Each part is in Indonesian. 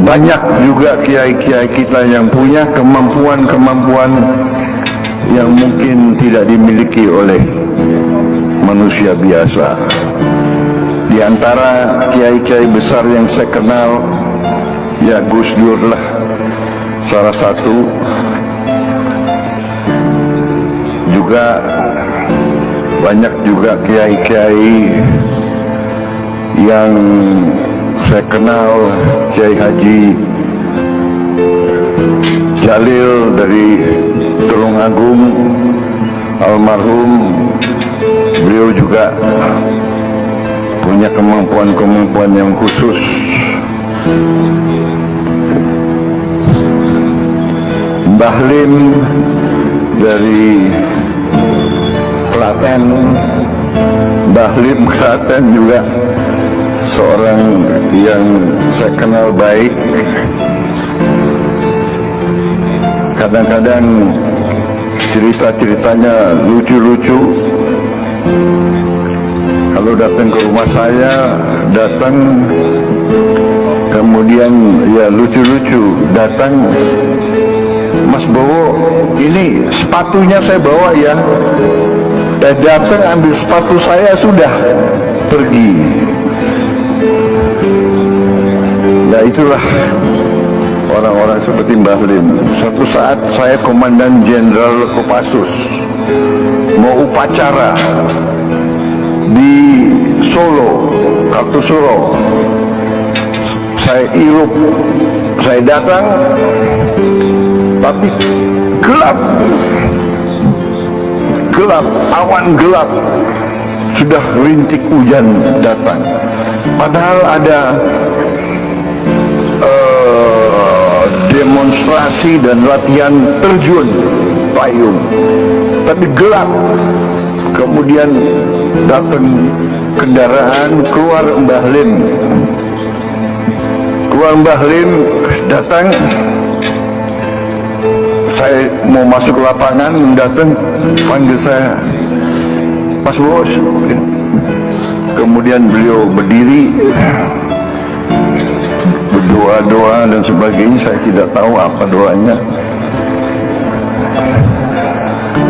banyak juga kiai-kiai kita yang punya kemampuan-kemampuan yang mungkin tidak dimiliki oleh manusia biasa. Di antara kiai-kiai besar yang saya kenal, ya Gus Dur lah salah satu. Juga banyak juga kiai-kiai yang saya kenal, Kiai Haji Jalil dari Tulungagung, almarhum. Beliau juga punya kemampuan-kemampuan yang khusus. Mbah Lim dari Klaten, Mbah Lim Klaten juga seorang yang saya kenal baik. Kadang-kadang cerita-ceritanya lucu-lucu. Kalau datang ke rumah saya, datang kemudian ya lucu-lucu, datang, Mas Bowo, ini sepatunya saya bawa ya. Datang ambil sepatu saya, sudah pergi. Ya itulah orang-orang seperti Mbah Lim. Suatu saat saya Komandan Jenderal Kopassus mau upacara di Solo, Kartosuro. Saya irup, saya datang, tapi gelap, awan gelap, sudah rintik hujan datang. Padahal ada demonstrasi dan latihan terjun payung, tapi gelap. Kemudian datang kendaraan, keluar Mbah Lim, datang. Saya mau masuk lapangan, datang, panggil saya, Mas Bos. Kemudian beliau berdiri, berdoa-doa dan sebagainya. Saya tidak tahu apa doanya.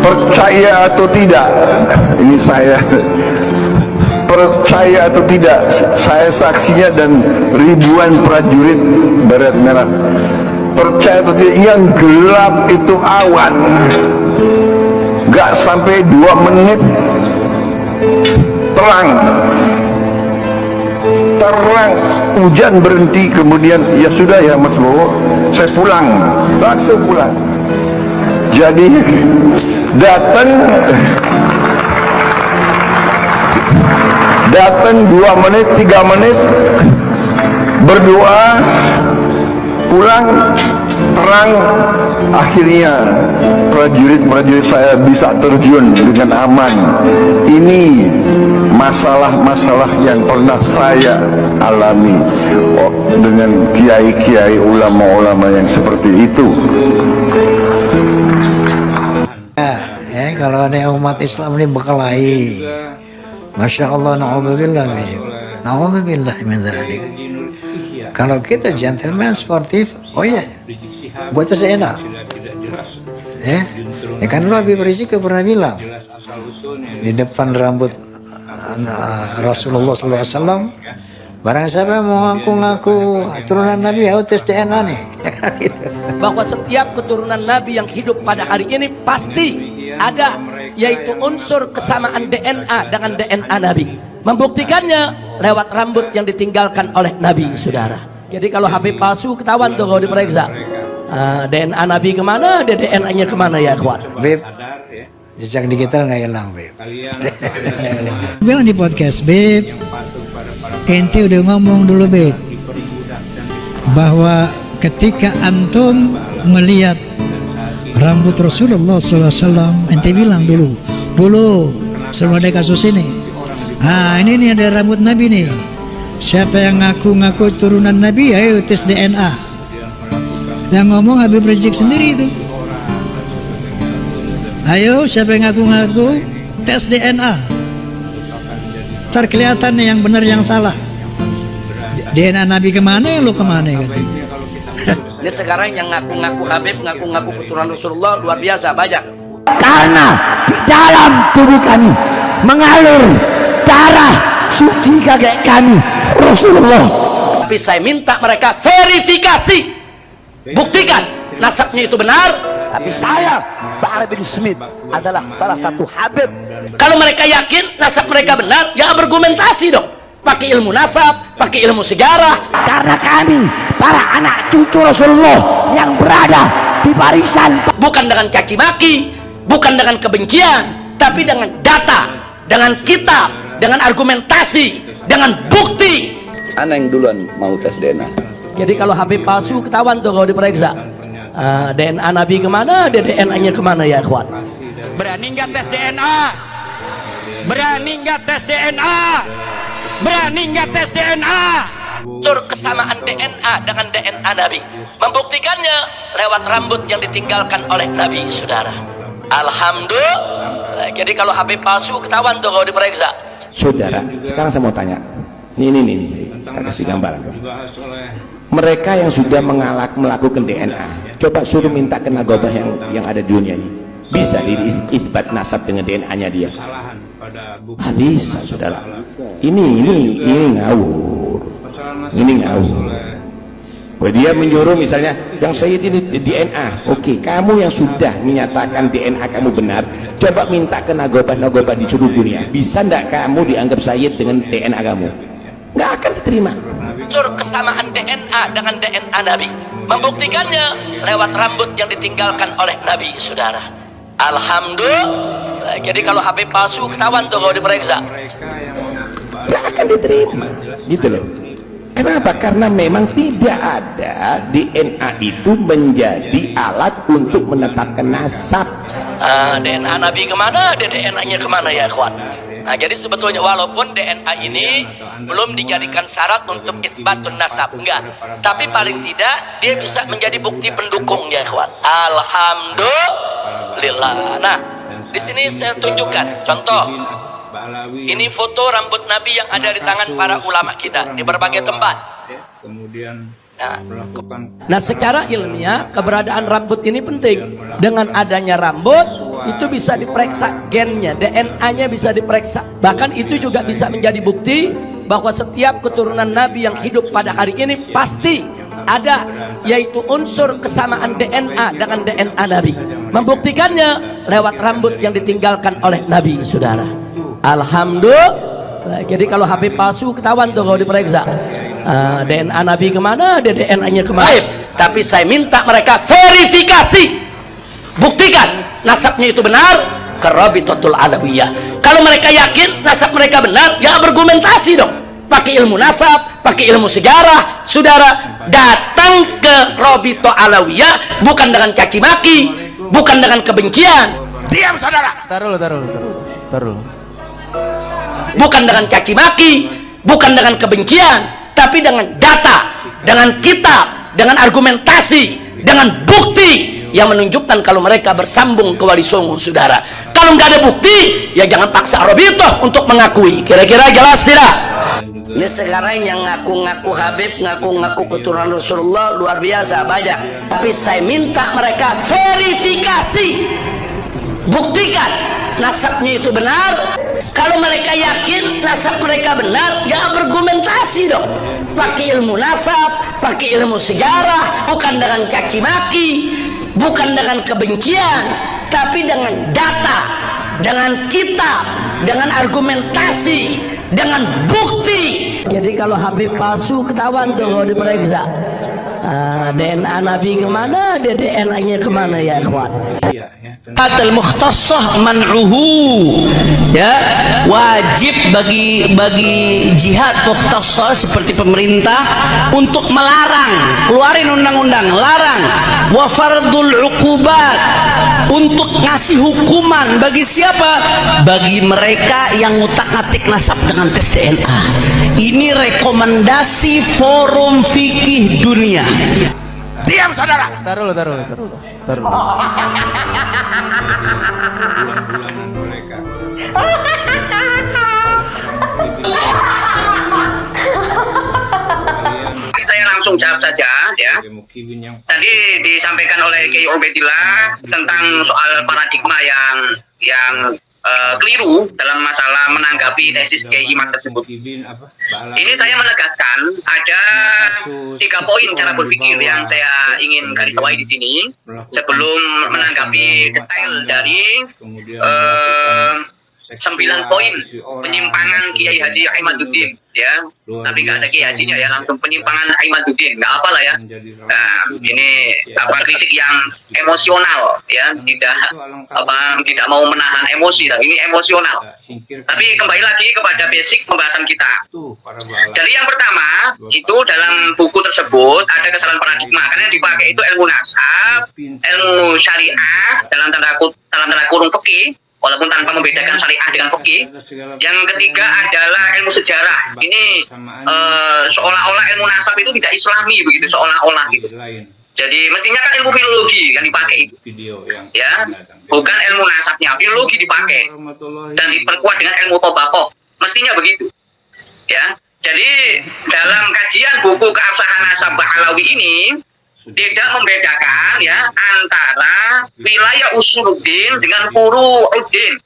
Percaya atau tidak, ini saya percaya atau tidak, saya saksinya dan ribuan prajurit beret merah. Percaya atau tidak, yang gelap itu awan, gak sampai 2 menit terang, hujan berhenti. Kemudian ya sudah ya Mas Bowo, saya pulang, langsung pulang. Jadi datang 2 menit, 3 menit, berdoa, pulang, terang. Akhirnya prajurit saya bisa terjun dengan aman. Ini masalah-masalah yang pernah saya alami dengan kiai-kiai, ulama-ulama yang seperti itu. Kalau ada umat Islam ini berkelahi, Masya Allah, na'udzubillah min dzalik. Kalau kita gentleman, sportif, oh ya, buat saya enak. Ya kan lu Habib Rizik pernah bilang di depan rambut Rasulullah SAW, barang siapa mau ngaku-ngaku turunan Nabi, ya tes DNA nih. Bahwa setiap keturunan Nabi yang hidup pada hari ini pasti ada, yaitu unsur kesamaan DNA dengan DNA Nabi. Membuktikannya lewat rambut yang ditinggalkan oleh Nabi, saudara. Jadi kalau Habib palsu ketahuan tuh kalau diperiksa. DNA Nabi kemana, DNA-nya kemana ya kawan? Beb, jejak digital nggak hilang, Beb. Bilang di podcast, Beb, ente udah ngomong dulu, Beb, bahwa ketika antum melihat rambut Rasulullah SAW, ente bilang dulu sebelum ada kasus ini, ini nih ada rambut Nabi nih, siapa yang ngaku-ngaku turunan Nabi, ayo tes DNA. Yang ngomong Habib Rizik sendiri itu. Ayo siapa yang ngaku-ngaku tes DNA, ntar kelihatan nih yang benar yang salah. DNA Nabi kemana, lu kemana katanya. Ini sekarang yang ngaku-ngaku Habib, ngaku-ngaku keturunan Rasulullah luar biasa banyak. Karena di dalam tubuh kami mengalir darah suci kakek kami Rasulullah. Tapi saya minta mereka verifikasi, buktikan nasabnya itu benar. Tapi saya, Bahar bin Smith, adalah salah satu Habib. Kalau mereka yakin nasab mereka benar, ya argumentasi dong. Pakai ilmu nasab, pakai ilmu sejarah. Karena kami, para anak cucu Rasulullah yang berada di barisan, Bukan dengan caci maki, bukan dengan kebencian, tapi dengan data, dengan kitab, dengan argumentasi, dengan bukti. Ana yang duluan mau tes DNA. Jadi kalau Habib palsu ketahuan tuh kalau diperiksa. DNA Nabi kemana, DNA-nya kemana ya ikhwan? Berani nggak tes DNA? Berani nggak tes DNA? Berani nggak tes DNA? Unsur kesamaan DNA dengan DNA Nabi. Membuktikannya lewat rambut yang ditinggalkan oleh Nabi, saudara. Alhamdulillah. Jadi kalau Habib palsu ketahuan tuh kalau diperiksa. Saudara, sekarang saya mau tanya. Nih, saya kasih gambaran. Mereka yang sudah melakukan DNA, coba suruh minta ke nagobah yang ada di dunia ini. Bisa diisbat nasab dengan DNA-nya dia? Bisa, saudara. Ini ngawur. Ini ngawur. Dia menyuruh misalnya yang saya ini DNA. Oke, kamu yang sudah menyatakan DNA kamu benar, coba minta ke nagobah di seluruh dunia. Bisa ndak kamu dianggap Sayyid dengan DNA kamu? Nggak akan diterima. Unsur kesamaan DNA dengan DNA Nabi. Membuktikannya lewat rambut yang ditinggalkan oleh Nabi, saudara. Alhamdulillah. Jadi kalau Habib palsu ketahuan tuh kalau diperiksa. Nggak akan diterima, gitu loh. Kenapa? Karena memang tidak ada DNA itu menjadi alat untuk menetapkan nasab. DNA Nabi kemana, DNA-nya kemana ya ikhwan? Nah, jadi sebetulnya walaupun DNA ini belum dijadikan syarat untuk isbatun nasab, enggak, tapi paling tidak dia bisa menjadi bukti pendukung ya ikhwan. Alhamdulillah. Nah, di sini saya tunjukkan contoh. Ini foto rambut Nabi yang ada di tangan para ulama kita di berbagai tempat. Nah, secara ilmiah keberadaan rambut ini penting. Dengan adanya rambut itu bisa diperiksa gennya, DNA-nya bisa diperiksa. Bahkan itu juga bisa menjadi bukti bahwa setiap keturunan Nabi yang hidup pada hari ini pasti ada, yaitu unsur kesamaan DNA dengan DNA Nabi. Membuktikannya lewat rambut yang ditinggalkan oleh Nabi, saudara. Alhamdulillah. Jadi kalau Habib palsu ketahuan tuh kalau diperiksa. DNA Nabi kemana, DNA-nya kemana. Tapi saya minta mereka verifikasi, buktikan nasabnya itu benar ke Rabitatul Alawiyah. Kalau mereka yakin nasab mereka benar, ya argumentasi dong. Pakai ilmu nasab, pakai ilmu sejarah, saudara. Datang ke Rabitatul Alawiyah bukan dengan caci maki, bukan dengan kebencian. Diam, saudara. Taruh. Bukan dengan caci maki, bukan dengan kebencian, tapi dengan data, dengan kitab, dengan argumentasi, dengan bukti yang menunjukkan kalau mereka bersambung ke Wali Songo, saudara. Kalau nggak ada bukti, ya jangan paksa Rabitoh untuk mengakui. Kira-kira jelas tidak? Ini sekarang yang ngaku-ngaku Habib, ngaku-ngaku keturunan Rasulullah luar biasa banyak. Tapi saya minta mereka verifikasi, buktikan nasabnya itu benar. Kalau mereka yakin nasab mereka benar, ya argumentasi dong. Pakai ilmu nasab, pakai ilmu sejarah, bukan dengan caci maki, bukan dengan kebencian, tapi dengan data, dengan kitab, dengan argumentasi, dengan bukti. Jadi kalau Habib palsu ketahuan tuh kalau diperiksa. DNA Nabi kemana, DNA-nya kemana ya ikhwan? Qatal mukhtassah man'uhu, ya, wajib bagi jihad mukhtassah seperti pemerintah untuk melarang, keluarin undang-undang larang, wa fardul uqubat, untuk ngasih hukuman bagi siapa? Bagi mereka yang ngutak-ngatik nasab dengan tes DNA. Ini rekomendasi Forum Fikih Dunia. Diam, saudara. Taruh. Saya langsung langsung jawab saja ya. Tadi disampaikan oleh Kiai Ubaidillah tentang soal paradigma yang keliru dalam masalah menanggapi tesis Kiai Imad tersebut. Ini saya menegaskan ada 3 poin cara berpikir yang saya ingin garis bawahi di sini sebelum menanggapi detail dari 9 poin penyimpangan Kiai Haji Imaduddin ya, tapi nggak ada Kiai Hajinya ya, langsung penyimpangan Imaduddin, nggak apa lah ya. Nah, ini kritik yang emosional ya, tidak mau menahan emosi, tapi ini emosional. Tapi kembali lagi kepada basic pembahasan kita. Jadi yang pertama itu dalam buku tersebut ada kesalahan paradigma karena yang dipakai itu ilmu nasab, ilmu syariah dalam tanda kurung fikih, walaupun tanpa membedakan syariah dengan fikih. Yang ketiga adalah ilmu sejarah. Ini seolah-olah ilmu nasab itu tidak islami begitu, seolah-olah gitu. Jadi mestinya kan ilmu filologi yang dipakai itu, ya, bukan ilmu nasabnya. Filologi dipakai dan diperkuat dengan ilmu tobakoh, mestinya begitu, ya. Jadi dalam kajian buku keabsahan nasab Bahalawi ini tidak membedakan ya antara wilayah usuluddin dengan furu'uddin.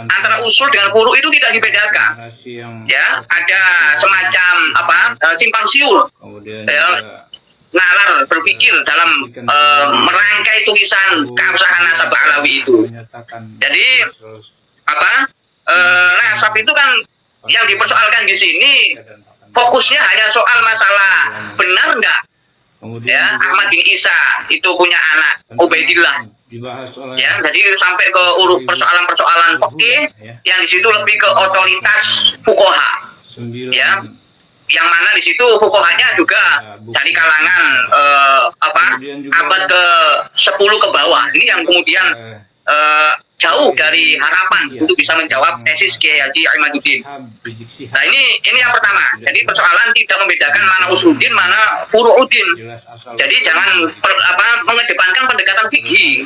Antara usul dengan furu itu tidak dibedakan. Ya, ada semacam simpang siur. Ya, nalar berpikir dalam merangkai tulisan keabsahan nasab Bahalawi itu. Jadi nasab itu kan yang dipersoalkan di sini fokusnya hanya soal masalah benar enggak ya Ahmad bin Isa itu punya anak Ubaidillah ya. Jadi sampai ke persoalan-persoalan fikih yang di situ lebih ke otoritas fuqaha ya, yang mana di situ fuqahanya juga dari kalangan abad ke-10 ke bawah. Ini yang kemudian jauh dari harapan untuk bisa menjawab tesis Kiai Haji Imaduddin. Nah ini yang pertama. Jadi persoalan tidak membedakan mana usuluddin mana furu'uddin. Jadi jangan mengedepankan pendekatan fikih.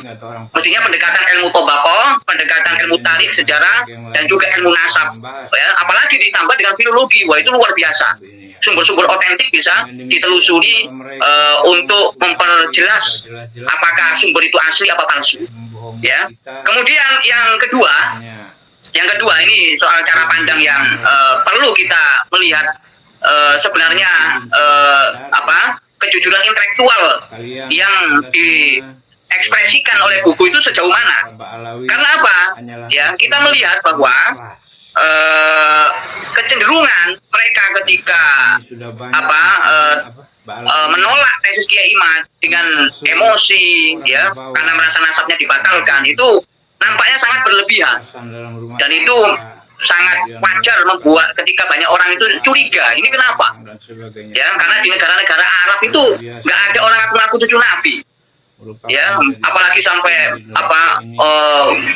Mestinya pendekatan ilmu tobakoh, pendekatan ilmu tarikh sejarah dan juga ilmu nasab. Ya, apalagi ditambah dengan filologi. Wah, itu luar biasa. Sumber-sumber otentik bisa ditelusuri untuk memperjelas apakah sumber itu asli apa palsu. Ya. Kemudian yang kedua ini soal cara pandang yang perlu kita melihat sebenarnya kejujuran intelektual yang diekspresikan oleh buku itu sejauh mana. Karena apa? Ya, kita melihat bahwa kecenderungan mereka ketika menolak tesis Kiai Imad dengan emosi ya, karena merasa nasabnya dibatalkan, itu nampaknya sangat berlebihan dan itu sangat wajar membuat ketika banyak orang itu curiga, ini kenapa ya, karena di negara-negara Arab itu nggak ada orang ngaku-ngaku cucu Nabi ya, apalagi sampai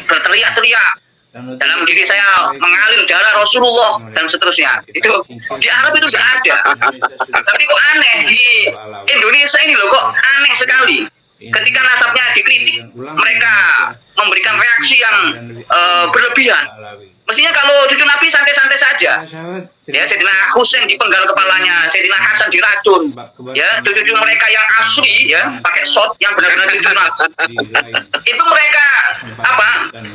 berteriak-teriak dalam diri saya mengalir darah Rasulullah dan seterusnya. Itu di Arab itu nggak ada. Tapi kok aneh di Indonesia ini loh, kok aneh sekali. Ketika nasabnya dikritik, mereka memberikan reaksi yang berlebihan. Mestinya kalau cucu Nabi santai-santai saja. Ya, Sayyidina Husain dipenggal kepalanya, Sayyidina Hasan diracun. Ya, cucu-cucu mereka yang asli ya, pakai shot yang benar-benar cucu Nabi. Itu mereka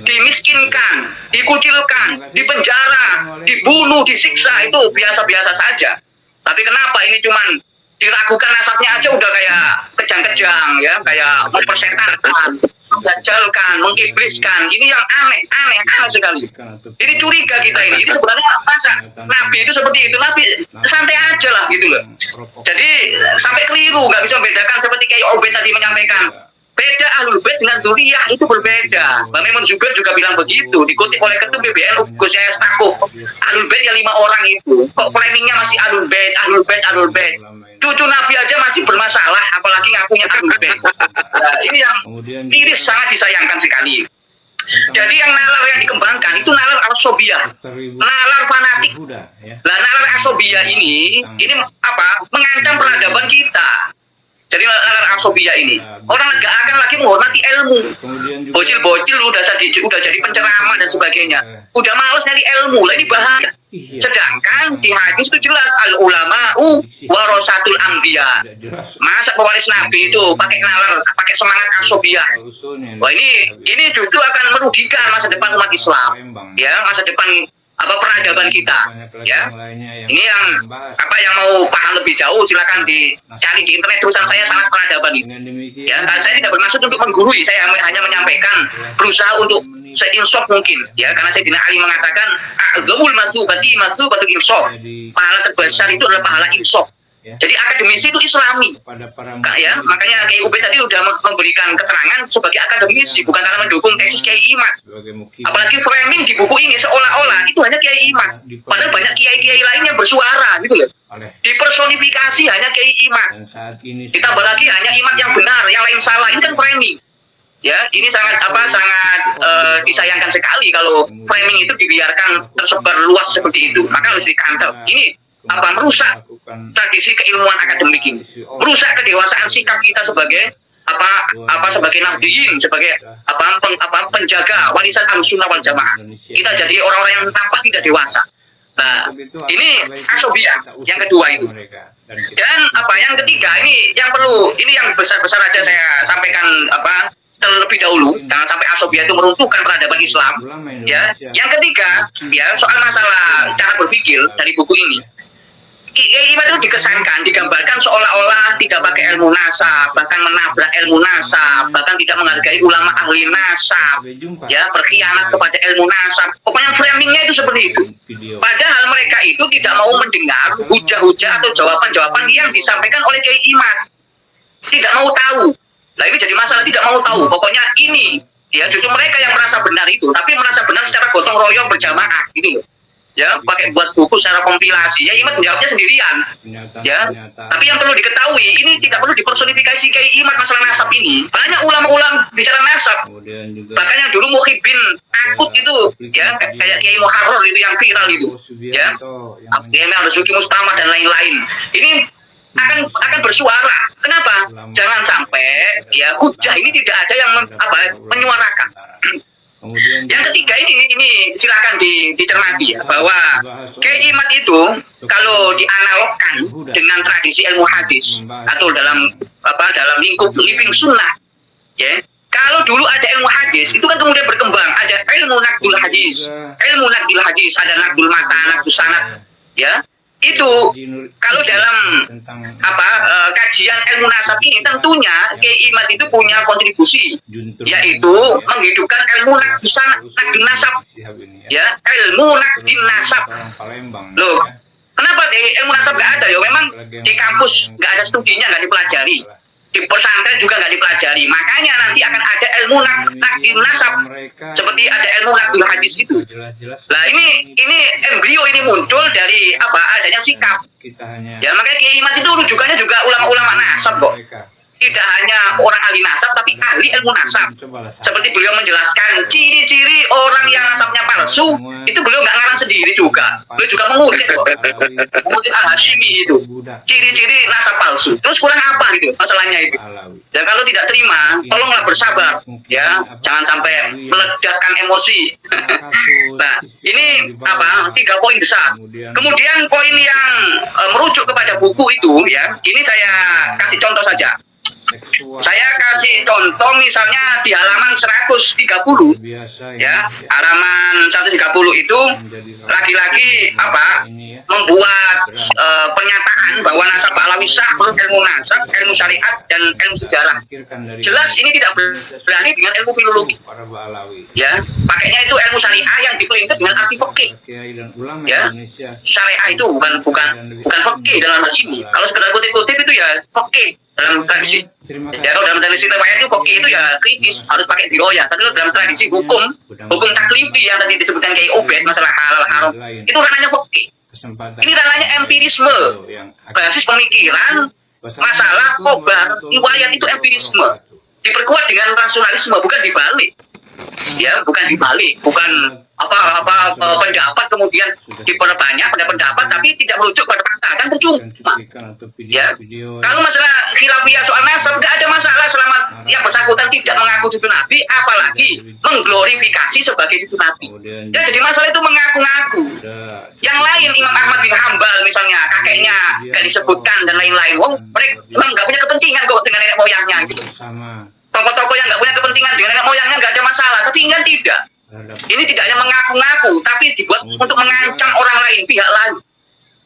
dimiskinkan, dikucilkan, dipenjara, dibunuh, disiksa, itu biasa-biasa saja. Tapi kenapa ini cuman diragukan nasabnya aja udah kayak kejang-kejang ya, kayak mempersetankan, menjajalkan, mengibliskan. Ini yang aneh sekali. Ini curiga kita ini. Ini sebenarnya masa Nabi itu seperti itu? Nabi santai aja lah gitu loh. Jadi sampai keliru, nggak bisa membedakan seperti kayak Ubaid tadi menyampaikan. Beda Ahlul Bait dengan Dzurriyyah itu berbeda. Bang Maimun Zubair juga bilang begitu. Dikutip oleh Ketum BBN Gus Yahya Stakuf. Ahlul Bait yang 5 orang itu. Kok framingnya masih Ahlul Bait. Cucu Nabi aja masih bermasalah, apalagi ngakunya Ahlul Bait. Nah, ini yang miris, sangat disayangkan sekali. Jadi yang nalar yang dikembangkan itu nalar asobiyah, nalar fanatik. Nah, nalar asobiyah ini mengancam peradaban kita. Jadi nalar asobia ini orang nggak akan lagi menghormati ilmu. Bocil-bocil udah jadi penceramah dan sebagainya, udah males nyari ilmu lah, ini bahaya. Sedangkan di hadis itu jelas al ulama'u warasatul anbiya. Masa pewaris nabi itu pakai nalar, pakai semangat asobia. Wah, ini justru akan merugikan masa depan umat Islam, ya, masa depan peradaban kita, ya. Ini yang yang mau paham lebih jauh silakan dicari di internet, tulisan saya sangat peradaban ini. Ya, saya tidak bermaksud untuk menggurui, saya hanya menyampaikan, berusaha untuk seinsaf mungkin, ya, karena Sayyidina Ali mengatakan azamul masubati masubatul insaf. Pahala terbesar itu adalah pahala insaf. Jadi akademisi itu Islami, ya, makanya Kiai Ubed tadi sudah memberikan keterangan sebagai akademisi, bukan karena mendukung tesis Kiai Imad. Apalagi framing di buku ini seolah-olah itu hanya Kiai Imad, padahal banyak kiai-kiai lain yang bersuara, gitu loh. Dipersonifikasi hanya Kiai Imad, ditambah lagi hanya Imad yang benar, yang lain salah. Ini kan framing. Ya, ini sangat disayangkan sekali kalau framing itu dibiarkan tersebar luas seperti itu. Maka harus dikantor. Ini merusak tradisi keilmuan akademik ini, merusak kedewasaan sikap kita sebagai sebagai nahdiyin, sebagai penjaga warisan Ahlussunnah wal Jamaah. Kita jadi orang-orang yang tampak tidak dewasa. Nah, ini asobia yang kedua itu. Dan yang ketiga ini yang perlu, ini yang besar-besar aja saya sampaikan terlebih dahulu, jangan sampai asobia itu meruntuhkan peradaban Islam, ya. Yang ketiga, ya, soal masalah cara berpikir dari buku ini, Imam itu dikesankan, digambarkan seolah-olah tidak pakai ilmu nasab, bahkan menabrak ilmu nasab, bahkan tidak menghargai ulama ahli nasab, ya, berkhianat kepada ilmu nasab. Pokoknya framingnya itu seperti itu. Padahal mereka itu tidak mau mendengar hujah-hujah atau jawaban-jawaban yang disampaikan oleh Kiai Imam. Tidak mau tahu. Nah, ini jadi masalah, tidak mau tahu. Pokoknya ini, ya, justru mereka yang merasa benar itu, tapi merasa benar secara gotong royong berjamaah, gitu loh. Ya, pakai buat buku secara kompilasi. Ya, Imam jawabnya sendirian. Ya, tapi yang perlu diketahui, ini tidak perlu dipersonifikasi Kiai Imam masalah nasab ini. Banyak ulama-ulama bicara nasab. Bahkan yang dulu Muhyiddin akut itu, ya, kayak Kiai Muharrar itu yang viral itu. Ya, Kiai Al-Zuki Mustamad dan lain-lain. Ini akan bersuara. Kenapa? Jangan sampai, ya, hujah ini tidak ada yang menyuarakan. Yang ketiga ini silakan dicermati, ya, bahwa Kiai Imad itu kalau dianalogkan dengan tradisi ilmu hadis atau dalam lingkup living sunnah, ya, kalau dulu ada ilmu hadis itu kan kemudian berkembang, ada ilmu nakdul hadis, ada nakdul mata, nakdul sanad, ya. Itu kalau dalam kajian ilmu nasab ini tentunya Kiai Imad itu punya kontribusi, yaitu menghidupkan ilmu nakdin nasab, ya, ilmu nakdin nasab. Loh, kenapa ilmu nasab nggak ada? Ya memang di kampus nggak ada studinya, nggak dipelajari, di pesantren juga nggak dipelajari. Makanya nanti akan ada ilmu nakdin nasab seperti ada ilmu nakdul hadis itu. Nah, ini embrio ini muncul dari adanya sikap. Ya, makanya Kiai Imam itu rujukannya juga ulama-ulama nasab kok. Tidak hanya orang ahli nasab, tapi ahli ilmu nasab. Seperti beliau menjelaskan ciri-ciri orang yang nasabnya palsu, itu beliau nggak ngarang sendiri juga. Beliau juga mengutip Al-Hashimi itu. Ciri-ciri nasab palsu. Terus kurang apa gitu masalahnya itu? Dan kalau tidak terima, tolonglah bersabar. Ya, jangan sampai meledakkan emosi. Nah, ini 3 poin besar. Kemudian poin yang merujuk kepada buku itu, ya, ini saya kasih contoh saja. Saya kasih contoh misalnya di halaman 130, ya, halaman 130 itu lagi-lagi membuat pernyataan bahwa nasab Pahlawi sah menurut ilmu nasab, ilmu syariat dan ilmu sejarah. Jelas ini tidak berani dengan ilmu filologi, ya, pakainya itu ilmu syariah yang dipelincet dengan arti fikih, ya. Syariah itu bukan fikih dalam hal ini. Kalau sekedar kutip-kutip itu ya fikih dalam tradisi. Ya, kalau dalam tradisi riwayat itu fikih itu ya kritis, harus pakai diroyah. Tapi kalau dalam tradisi hukum taklifi yang tadi disebutkan Kiai Ubed, masalah halal haram, itu ranahnya fikih. Ini ranahnya empirisme, basis pemikiran, masalah khobar, riwayat itu empirisme, diperkuat dengan rasionalisme, bukan dibalik. Ya, bukan dibalik, bukan pendapat kemudian diperbanyak pada pendapat tapi tidak merujuk pada fakta, kan percuma. Ya, kalau masalah khilafiyah soal nasab tidak ada masalah selama yang bersangkutan tidak mengaku cucu Nabi, apalagi mengglorifikasi sebagai cucu Nabi. Ya, jadi masalah itu mengaku-ngaku. Yang lain Imam Ahmad bin Hambal misalnya kakeknya nggak disebutkan dan lain-lain, mereka memang nggak punya kepentingan kok dengan nenek moyangnya gitu. Tokoh-tokoh yang nggak punya kepentingan dengan nenek moyangnya nggak ada masalah, tapi ini kan tidak. Ini tidak hanya mengaku-ngaku, tapi dibuat untuk mengancam orang lain, pihak lain.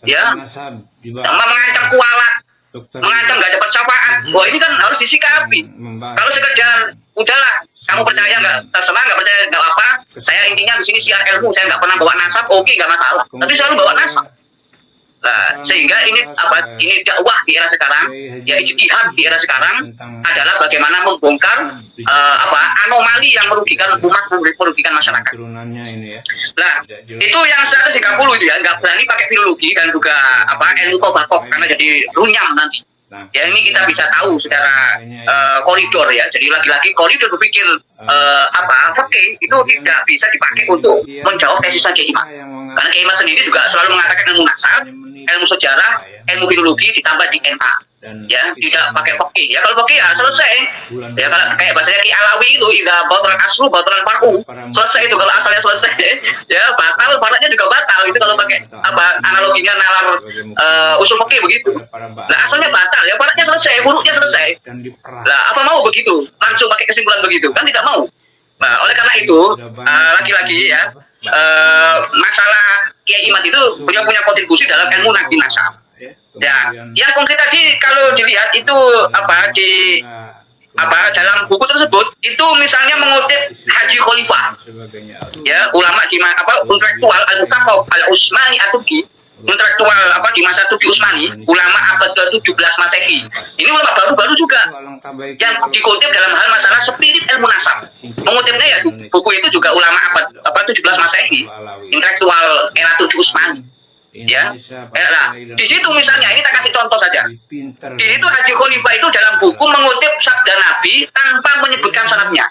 Ya, mengancam kualat, mengancam nggak dapat syafaat. Wah, ini kan harus disikapi. Kalau sekedar udahlah, kamu percaya nggak, terserah, nggak percaya nggak apa. Saya intinya di sini siar ilmu, saya nggak pernah bawa nasab, oke, nggak masalah. Tapi selalu bawa nasab. Nah, sehingga ini ini dakwah di era sekarang, ya ijtihad di era sekarang adalah bagaimana membongkar anomali yang merugikan umat, merugikan masyarakat. Nah, itu yang 130 itu ya, nggak berani pakai filologi dan juga ilmu tobakoh karena jadi runyam nanti. Ya, ini kita bisa tahu secara koridor ya. Jadi lagi-lagi koridor berpikir fikih itu tidak bisa dipakai untuk menjawab tesis Kiai Imad. Karena Kiai Imad sendiri juga selalu mengatakan ilmu nasab, ilmu sejarah, ilmu filologi ditambah DNA. Ya, tidak pakai fikih. Ya, kalau fikih ya selesai. Ya, kalau kayak bahasanya Ki Alawi itu idza batalan aslu batalan far'u. Selesai itu kalau asalnya selesai. Ya, batal, far'nya juga batal. Itu kalau pakai analoginya nalar usul fikih begitu. Nah, asalnya batal, ya far'nya selesai, furu'nya selesai. Lah, apa mau begitu? Langsung pakai kesimpulan begitu? Kan tidak mau. Nah, oleh karena itu lagi-lagi ya masalah Kiai Imad itu beliau punya kontribusi dalam ilmu nakdi nasab. Ya, yang konkret tadi kalau dilihat itu dalam buku tersebut itu misalnya mengutip Haji Khalifah, ya ulama di intelektual al-Mustaqaf al-Utsmani At-Tuki, intelektual di masa Tuki Utsmani, ulama abad ke-17 Masehi. Ini ulama baru-baru juga yang dikutip dalam hal masalah spirit ilmu nasab. Mengutipnya ya buku itu juga ulama abad 17 Masehi, intelektual era Tuki Utsmani. Ya, nah, di situ misalnya ini kita kasih contoh saja. Di situ Haji Khalifah itu dalam buku mengutip sabda Nabi tanpa menyebutkan sanadnya.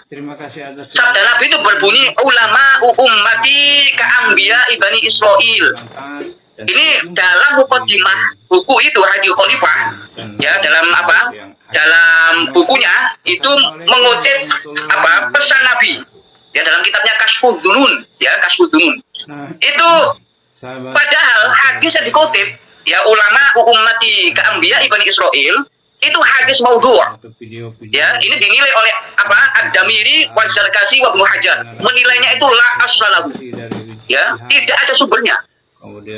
Sabda Nabi itu berbunyi ulama ummati ka'ambiya ibani Israil. Ini dalam mukaddimah buku itu Haji Khalifah ya dalam bukunya itu mengutip pesan Nabi ya dalam kitabnya Kashfuz Dzunun ya Kashfuz Dzunun. Itu padahal hadis yang dikutip ya ulama ummati ka'ambiya ibani Israil itu hadis maudhu'. Ya, ini dinilai oleh Ad-Damiri wa Zarkasi wa Ibnu Hajar. Menilainya itu la aslahu. Ya, tidak ada sumbernya.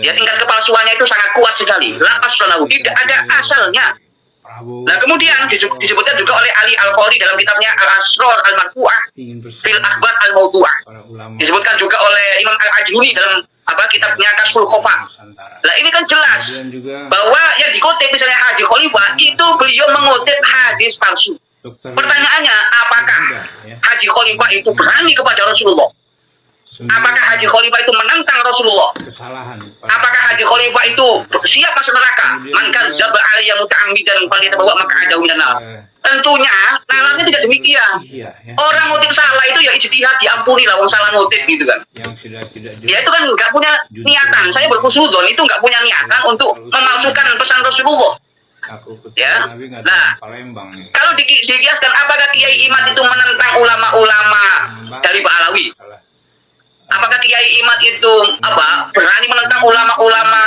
Ya, tingkat kepalsuannya itu sangat kuat sekali. La aslahu, tidak ada asalnya. Nah, kemudian disebutkan juga oleh Ali Al-Qari dalam kitabnya Al-Asrar Al-Marfu'ah fil Akhbar Al-Maudhu'ah. Disebutkan juga oleh Imam Al-Ajuri dalam kitabnya Kasful Khofa. Nah, ini kan jelas bahwa yang dikutip misalnya Haji Khalifah itu beliau mengutip hadis palsu. Pertanyaannya, apakah Haji Khalifah itu berani kepada Rasulullah? Apakah Haji Khalifah itu menentang Rasulullah? Apakah Haji Khalifah itu siap masuk neraka? Man kadzdzaba alayya muta'ammidan falyatabawwa maq'adahu minan nar. Tentunya nalarnya tidak demikian. Orang ngutip salah itu ya ijtihad, diampuni lah wong salah ngutip gitu kan. Ya itu kan nggak punya niatan. Saya berhusnudzon itu nggak punya niatan untuk memalsukan pesan Rasulullah. Ya, nah kalau dikiaskan apakah Kiai Imad itu menentang ulama-ulama dari Pak Alawi? Apakah Kiai Imad itu berani menentang ulama-ulama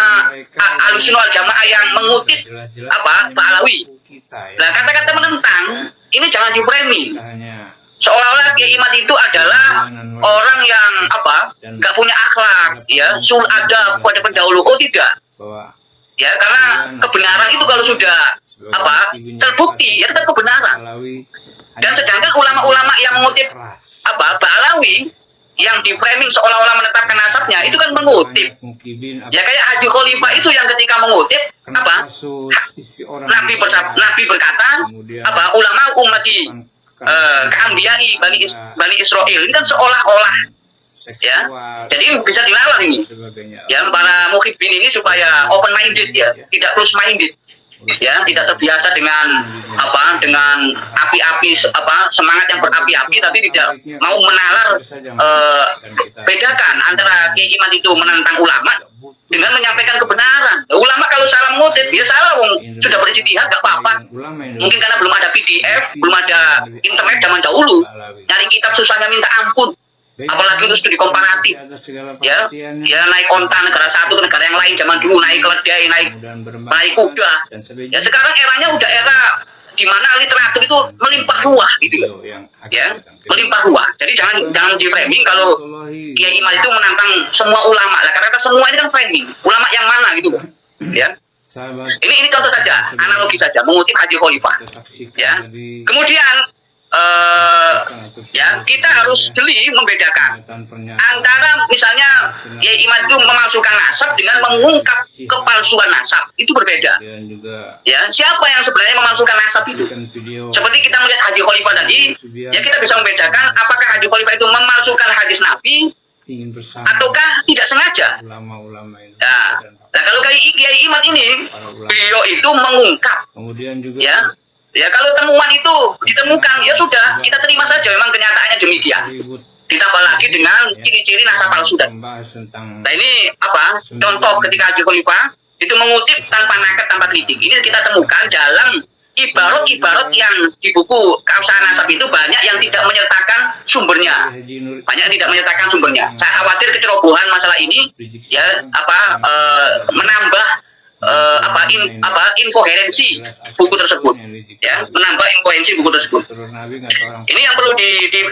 Ahlussunnah wal Jamaah yang mengutip Pak Alawi? Nah, kata-kata menentang ini jangan di-framing seolah-olah Kiai Imad itu adalah orang yang nggak punya akhlak, ya, sul adab pada pendahulu. Oh tidak, ya, karena kebenaran itu kalau sudah terbukti ya tetap kebenaran. Dan sedangkan ulama-ulama yang mengutip Pak Alawi yang di framing seolah-olah menetapkan nasabnya itu kan mengutip. Ya kayak Haji Khalifah itu yang ketika mengutip Nabi berkata ulama ummati ka'ambiyai bani Israil. Ini kan seolah-olah ya. Jadi bisa dilawan ini. Ya, para muhibbin ini supaya open minded ya, tidak close minded. ya, tidak terbiasa dengan api-api semangat yang berapi-api, tapi tidak mau menalar bedakan antara Kiai Imad itu menentang ulama dengan menyampaikan kebenaran. Ulama kalau salah mengutip, ya salah, sudah berijtihad, gak apa-apa. Mungkin karena belum ada PDF, belum ada internet zaman dahulu, nyari kitab susahnya minta ampun. Apalagi itu studi komparatif, ya naik onta negara satu ke negara yang lain zaman dulu, naik keledai, naik kuda. Ya sekarang eranya udah era di mana literatur itu melimpah ruah gitu loh, ya, melimpah ruah. Jadi jangan di framing kalau Kiai Imad itu menantang semua ulama lah, karena semua ini kan framing, ulama yang mana gitu loh, ya. Ini contoh saja, analogi saja, mengutip Haji Khalifah, ya. Kemudian ya kita harus jeli membedakan antara misalnya Kiai Imad itu memalsukan nasab dengan mengungkap kepalsuan nasab, itu berbeda. Ya, siapa yang sebenarnya memalsukan nasab itu? Seperti kita melihat Haji Khalifah tadi, ya kita bisa membedakan apakah Haji Khalifah itu memalsukan hadis Nabi ataukah tidak sengaja. Nah kalau Kiai Imad ini, beliau itu mengungkap, ya kalau temuan itu ditemukan, ya sudah, kita terima saja, memang kenyataannya demikian. Ditambah lagi dengan ciri-ciri nasab palsu. Nah ini contoh ketika Haji Khalifah itu mengutip tanpa naket, tanpa kritik. Ini kita temukan dalam ibarat-ibarat yang di buku keabsahan nasab itu banyak yang tidak menyertakan sumbernya. Saya khawatir kecerobohan masalah ini, ya menambah inkoherensi buku tersebut, ya, menambah inkoherensi buku tersebut. Ini yang perlu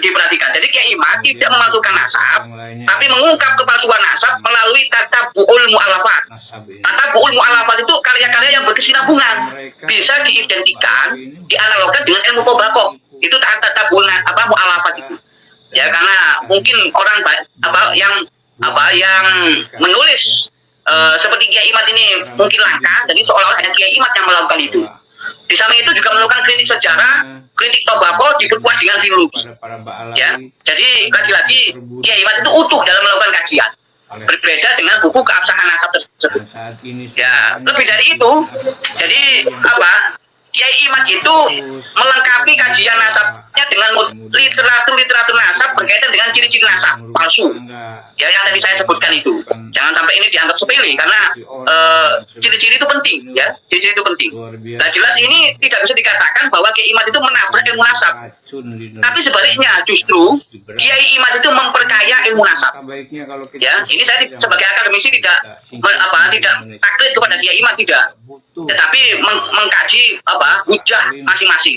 diperhatikan. Jadi Kiai Imad tidak memasukkan nasab, tapi mengungkap kepalsuan nasab melalui tatabu'ul mu'alafat. Tatabu'ul mu'alafat itu karya-karya yang berkesinambungan, bisa diidentikan, dianalogkan dengan ilmu tobakoh. Itu tatabu'ul mu'alafat itu. Ya, karena mungkin orang yang menulis seperti Kiai Imad ini mungkin langka, jadi seolah-olah hanya Kiai Imad yang melakukan itu. Di samping itu juga melakukan kritik sejarah, kritik tobako diperkuat dengan filologi. Ya, jadi lagi-lagi Kiai Imad itu utuh dalam melakukan kajian, berbeda dengan buku keabsahan nasab tersebut. Ya, lebih dari itu, jadi Kiai Imad itu melengkapi kajian nasabnya dengan literatur nasab berkaitan dengan ciri-ciri nasab palsu. Ya, yang tadi saya sebutkan itu. Jangan sampai ini dianggap sepele, karena ciri-ciri itu penting, ya. Ciri-ciri itu penting. Nah, jelas ini tidak bisa dikatakan bahwa Kiai Imad itu menabrak ilmu nasab. Tapi sebaliknya, justru Kiai Imad itu memperkaya ilmu nasab. Ya, ini saya sebagai akademisi tidak taklid kepada Kiai Imad, tidak. Tetapi mengkaji hujah masing-masing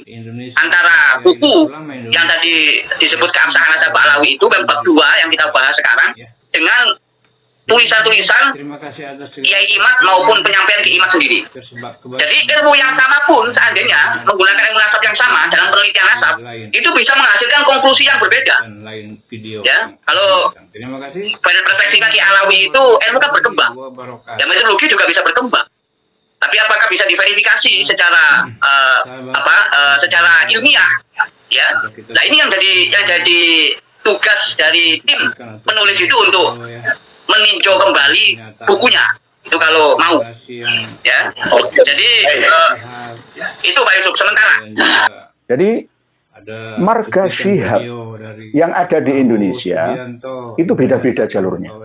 antara buku yang tadi disebut keabsahan nasab Ba'alawi itu bab 2 yang kita bahas sekarang dengan tulisan-tulisan Kiai Imad maupun penyampaian Kiai Imad sendiri. Jadi ilmu yang sama pun seandainya menggunakan ilmu nasab yang sama dalam penelitian nasab, itu bisa menghasilkan konklusi yang berbeda. Ya, kalau pada perspektif Kiai Alawi itu ilmu kan berkembang, ya metodologi juga bisa berkembang. Tapi apakah bisa diverifikasi secara secara ilmiah? Ya, nah ini yang jadi tugas dari tim penulis itu untuk meninjau kembali bukunya itu kalau mau, ya. Jadi itu Pak Yusuf sementara. Jadi marga Syihab yang ada di Indonesia itu beda-beda jalurnya.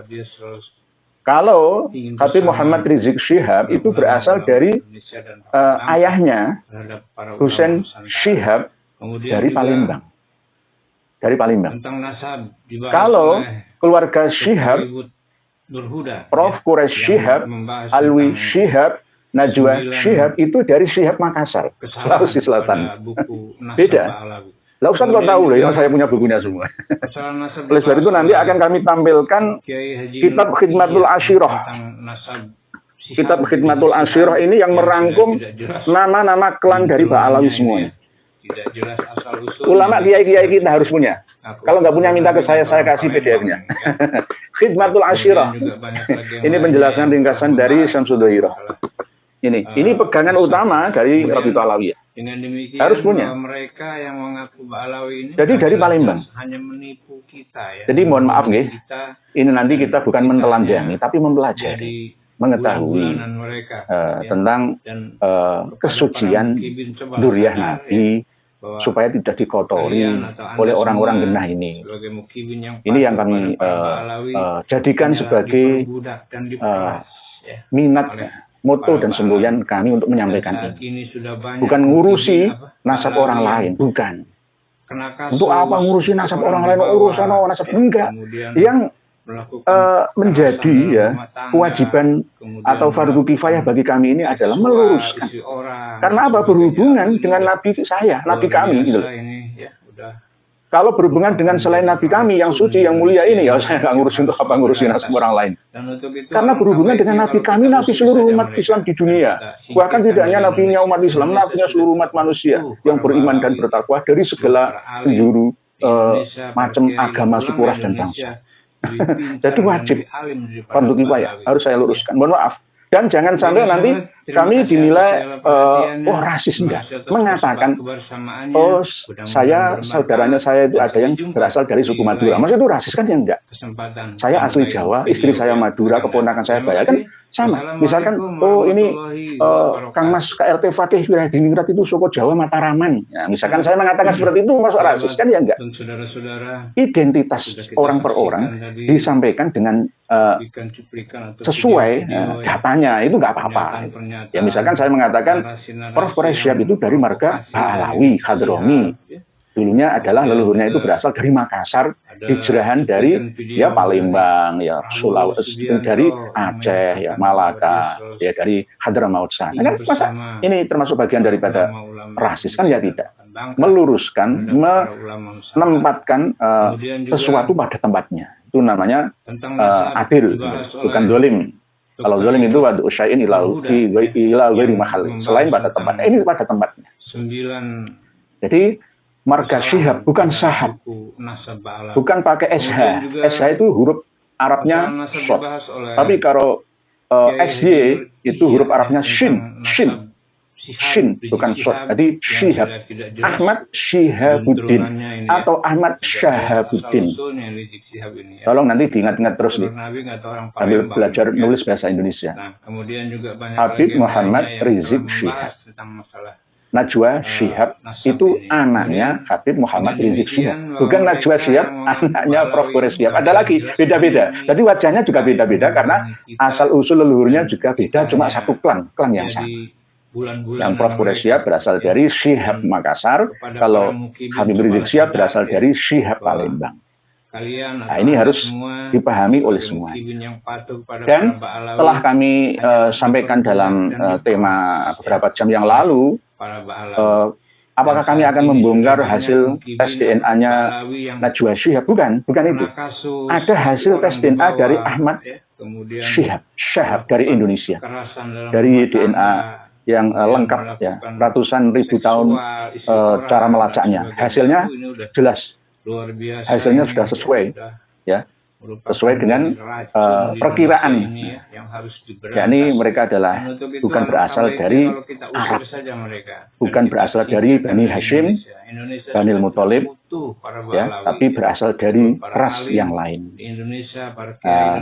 Kalau Habib Muhammad Rizik Syihab itu berasal dari ayahnya Husain Syihab dari Palembang. Kalau keluarga Syihab, Prof. Quraish Syihab, Alwi Syihab, Najwa Syihab itu dari Syihab Makassar, Sulawesi Selatan. Beda. Lah Ustaz kok tahu loh, yang saya punya bukunya semua. Oleh sebab itu nanti akan kami tampilkan kitab Khidmatul Ashirah. Kitab Khidmatul Ashirah ini yang merangkum nama-nama klan dari Ba'alawi semuanya. Ulama kiai-kiai kita harus punya. Kalau nggak punya minta ke saya kasih PDF-nya. Khidmatul Ashirah. Ini penjelasan ringkasan dari Syamsul Dhairah. Ini pegangan utama dari Rabi'ah Alawiyah. Dengan demikian harus punya. Mereka yang mengaku Ba'alawi ini jadi dari Palembang. Hanya menipu kita, ya. Jadi mohon maaf nih, ini nanti kita bukan menelanjangi tapi mempelajari. mengetahui tentang kesucian dzurriyyah Nabi supaya tidak dikotori oleh orang-orang genah ini. Ini yang kami jadikan sebagai minat, moto dan semboyan kami untuk menyampaikan ini. Bukan ngurusi nasab orang lain, bukan. Untuk apa ngurusi nasab orang lain, urusan nasab, enggak. Yang menjadi ya kewajiban atau fardu kifayah bagi kami ini adalah meluruskan. Karena apa? Berhubungan dengan nabi saya, nabi kami gitu loh. Kalau berhubungan dengan selain nabi kami yang suci, yang mulia ini, ya saya nggak ngurusin untuk apa ngurusin nasab orang lain. Karena berhubungan dengan nabi kami, nabi seluruh umat Islam di dunia. Bahkan tidak hanya nabinya umat Islam, nabinya seluruh umat manusia yang beriman dan bertakwa dari segala penjuru macam agama, suku, ras, dan bangsa. Jadi wajib fardu kifayah, harus saya luruskan. Mohon maaf. Dan jangan sampai nanti kami dinilai rasis, enggak. Mengatakan, saudaranya saya itu ada yang berasal dari suku Madura. Maksudnya itu rasis kan ya enggak. Saya asli Jawa, istri saya Madura, keponakan saya Bayak, kan sama. Misalkan, ini Kang Mas KRT Fakih Diningrat itu suku Jawa Mataraman. Ya, misalkan saya mengatakan seperti itu, masuk rasis kan ya enggak. Identitas orang per orang disampaikan dengan sesuai datanya, itu nggak apa-apa. Ya misalkan saya mengatakan Prof. Syihab itu dari marga Ba'alawi, Hadrami. Dulunya adalah leluhurnya itu berasal dari Makassar, hijrahan dari ya Palembang, ya Sulawesi, dari Aceh, ya Malaka, ya dari Hadramaut sana. Kan masa ini termasuk bagian daripada rasis kan ya tidak. Meluruskan, menempatkan sesuatu pada tempatnya. Itu namanya adil, bukan dolim. Kalau dolim itu wadu syai'in ila ghairi mahal, selain pada tempatnya. Ini pada tempatnya. Jadi marga Syihab bukan Sahab, bukan pakai SH. SH itu huruf Arabnya short. Tapi kalau SY itu huruf Arabnya shin, bukan short. Jadi Syihab, Ahmad Syihabuddin atau Ahmad Syahabuddin. Tolong nanti diingat-ingat terus nih, sambil belajar nulis bahasa Indonesia. Habib Muhammad Rizik Syihab. Najwa Syihab itu anaknya Habib Muhammad Rizik Syihab. Bukan Najwa Syihab, anaknya Prof. Syihab. Ada lagi, beda-beda. Jadi wajahnya juga beda-beda karena asal-usul leluhurnya juga beda, cuma satu klan yang sama. Yang Prof. Syihab berasal dari Syihab Makassar, kalau Habib Rizik Syihab berasal dari Syihab Palembang. Nah, ini harus dipahami oleh semua. Dan telah kami sampaikan dalam tema beberapa jam yang lalu, apakah kami akan membongkar hasil tes DNA-nya Najwa Syihab? Bukan itu. Ada hasil tes DNA dari Ahmad Syihab dari Indonesia, dari DNA yang lengkap ya, ratusan ribu tahun cara melacaknya. Hasilnya jelas. Hasilnya sudah sesuai ya, sesuai dengan perkiraan. Yakni mereka adalah bukan berasal dari Arab, bukan berasal dari Bani Hashim, Bani Muthalib, ya, tapi berasal dari ras yang lain.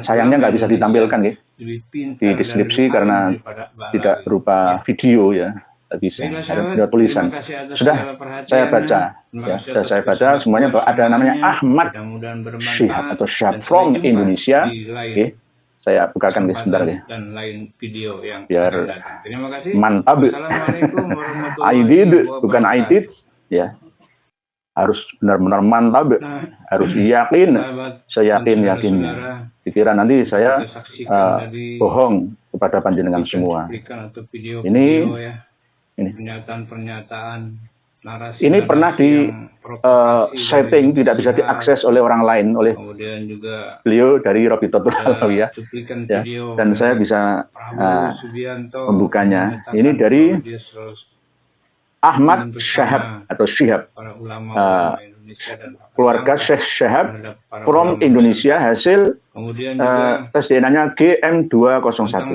Sayangnya nggak bisa ditampilkan ya di deskripsi karena tidak berupa video ya. Bisa ada tulisan. Sudah saya baca ya, sudah saya baca semuanya bahwa ada namanya Ahmad Syihab atau Syihab from Indonesia. Oke, saya bukakan sebentar ya, biar mantap. I did, bukan I did ya, harus benar-benar mantap, harus yakin. Saya yakinnya. Dikira nanti saya bohong kepada panjenengan semua. Ini pernah di setting, tidak bisa diakses oleh orang lain, oleh beliau dari Robitotul Alawiyah ya, dan saya bisa membukanya. Ini dari Ahmad Syihab atau Syihab, keluarga Syekh Syihab from Indonesia, hasil tes DNA-nya GM201,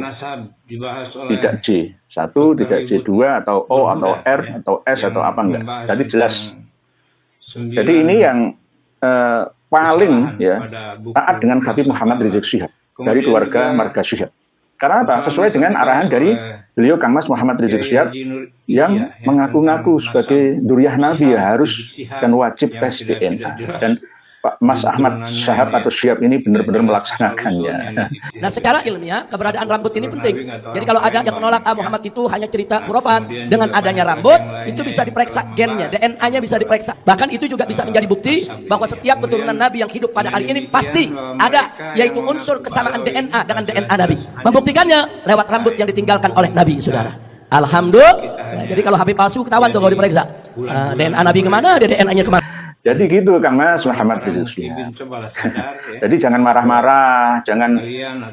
tidak J1, tidak J2 atau O atau R atau S atau apa enggak. Jadi jelas. Jadi ini yang paling ya taat dengan Habib Muhammad Rizik Syihab dari keluarga marga Syihab. Karena apa? Sesuai dengan arahan dari beliau Kang Mas Muhammad Rizik Syihab yang mengaku-ngaku sebagai duriah Nabi ya harus dan wajib tes DNA. Dan Pak Mas Ahmad Syihab atau Syihab ini benar-benar melaksanakannya. Nah, secara ilmiah keberadaan rambut ini penting. Jadi kalau ada yang menolak Muhammad itu hanya cerita khurafat, dengan adanya rambut itu bisa diperiksa gennya, DNA-nya bisa diperiksa. Bahkan itu juga bisa menjadi bukti bahwa setiap keturunan Nabi yang hidup pada hari ini pasti ada, yaitu unsur kesamaan DNA dengan DNA Nabi. Membuktikannya lewat rambut yang ditinggalkan oleh Nabi, saudara. Alhamdulillah. Nah, jadi kalau Habib palsu ketahuan tuh kalau diperiksa. DNA Nabi kemana? DNA-nya kemana? Jadi gitu Kang Mas Muhammad Rizik Syihab. Jadi jangan marah-marah, jangan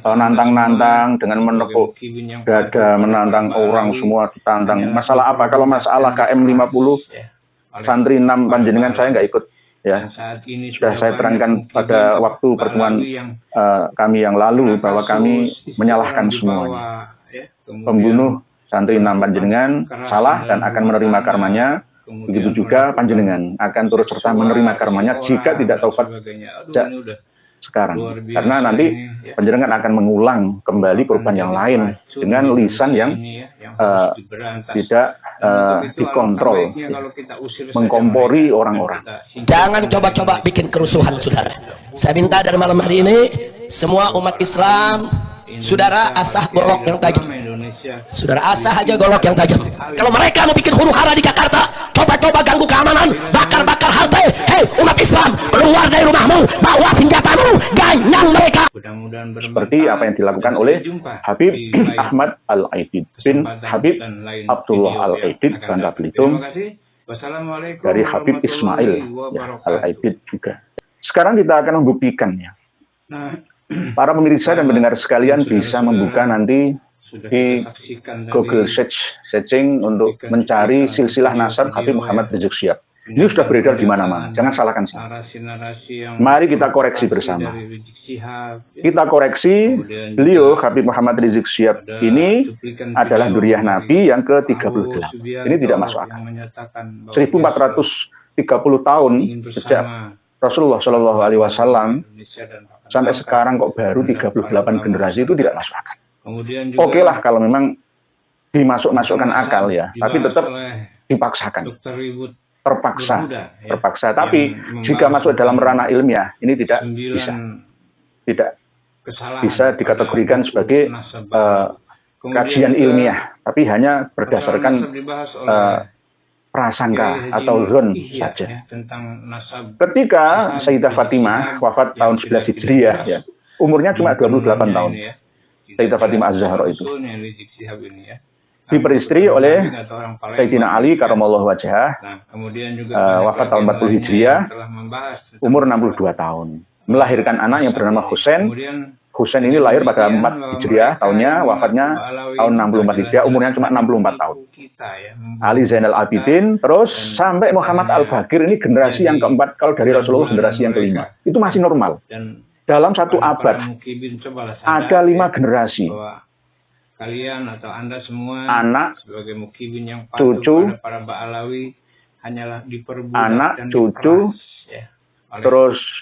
nantang-nantang dengan menepuk dada, menantang orang semua ditantang. Masalah apa? Kalau masalah KM 50 santri 6 panjenengan saya nggak ikut ya. Sudah saya terangkan pada waktu pertemuan kami yang lalu bahwa kami menyalahkan semuanya. Pembunuh santri 6 panjenengan salah dan akan menerima karmanya. Begitu juga panjenengan akan turut serta menerima karmanya jika tidak taubat sekarang. Karena nanti panjenengan akan mengulang kembali korban yang lain dengan lisan yang tidak dikontrol, mengkompori orang-orang. Jangan coba-coba bikin kerusuhan, saudara. Saya minta dari malam hari ini semua umat Islam, saudara, asah golok yang tajam. Saudara, asah aja golok yang tajam. Kalau mereka mau bikin huru-hara di Jakarta, coba-coba ganggu keamanan, bakar-bakar halte. Hei umat Islam, keluar dari rumahmu, bawa senjatamu, ganyang mereka. Seperti apa yang dilakukan oleh Habib Ahmad Al-Aidid bin Habib Abdullah Al-Aidid Banda Belitung, dari Habib Ismail ya, Al-Aidid juga. Sekarang kita akan membuktikannya. Para pemirsa dan pendengar sekalian bisa membuka nanti di Google searching untuk mencari silsilah nasab Habib Muhammad Rizik Syihab. Ini sudah beredar di mana-mana. Jangan salahkan saya. Mari kita koreksi bersama. Kita koreksi, beliau Habib Muhammad Rizik Syihab ini adalah duriah Nabi yang ke-38. Ini tidak masuk akal. 1430 tahun sejak Rasulullah Shallallahu Alaihi Wasallam sampai sekarang kok baru 38 generasi, itu tidak masuk akal. Oke lah kalau memang dimasuk-masukkan akal ya, tapi tetap dipaksakan, terpaksa. Tapi jika masuk dalam ranah ilmiah, ini tidak bisa dikategorikan sebagai kajian ilmiah, tapi hanya berdasarkan prasangka atau zon saja. Ketika Sayyidah Fatimah wafat tahun 11 Hijriah, ya, umurnya cuma 28 tahun. Sayyidah Fatimah Az-Zahra itu diperistri oleh Sayyidina Ali karamallahu wajhah, wafat tahun 40 Hijriah, umur 62 tahun. Melahirkan anak yang bernama Husain. Husain ini lahir pada 4 Hijriah tahunnya, wafatnya tahun 64 Hijriah, umurnya cuma 64 tahun. Ali Zainal Abidin, terus sampai Muhammad Al-Baqir, ini generasi yang keempat, kalau dari Rasulullah generasi yang kelima. Itu masih normal. Dalam satu abad ada 5 generasi. Kalian atau Anda semua anak, sebagai mukibin yang cucu, para Ba'alawi hanyalah diperbudak anak, dan cucu, terus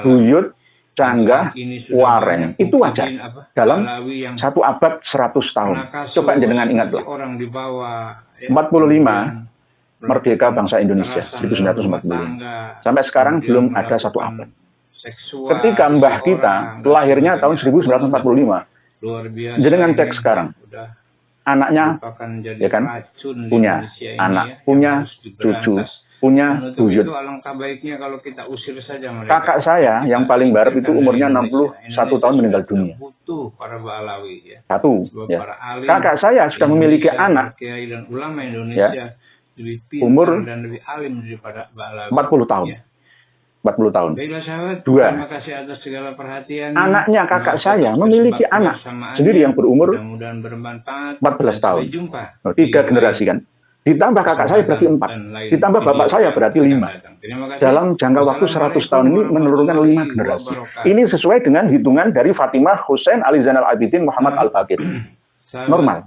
buyut, canggah, waren. Itu wajar dalam satu abad 100 tahun. Coba jenengan ingatlah. 45 merdeka bangsa Indonesia 1945. Sampai sekarang belum ada satu abad. Ketika mbah kita lahirnya tahun 1945, jenengan cek sekarang, anaknya ya kan punya anak, punya cucu, punya buyut. Kakak saya yang paling barat itu umurnya 61 tahun meninggal dunia. Satu, ya. Kakak saya sudah memiliki anak, ya, umur 40 tahun. 40 tahun. Dua, anaknya kakak saya memiliki anak sendiri yang berumur 14 tahun. 3 generasi kan. Ditambah kakak saya berarti 4. Ditambah bapak saya berarti 5. Dalam jangka waktu 100 tahun ini menurunkan 5 generasi. Ini sesuai dengan hitungan dari Fatimah, Husain, Ali Zainal Abidin, Muhammad Al-Baqir. Normal.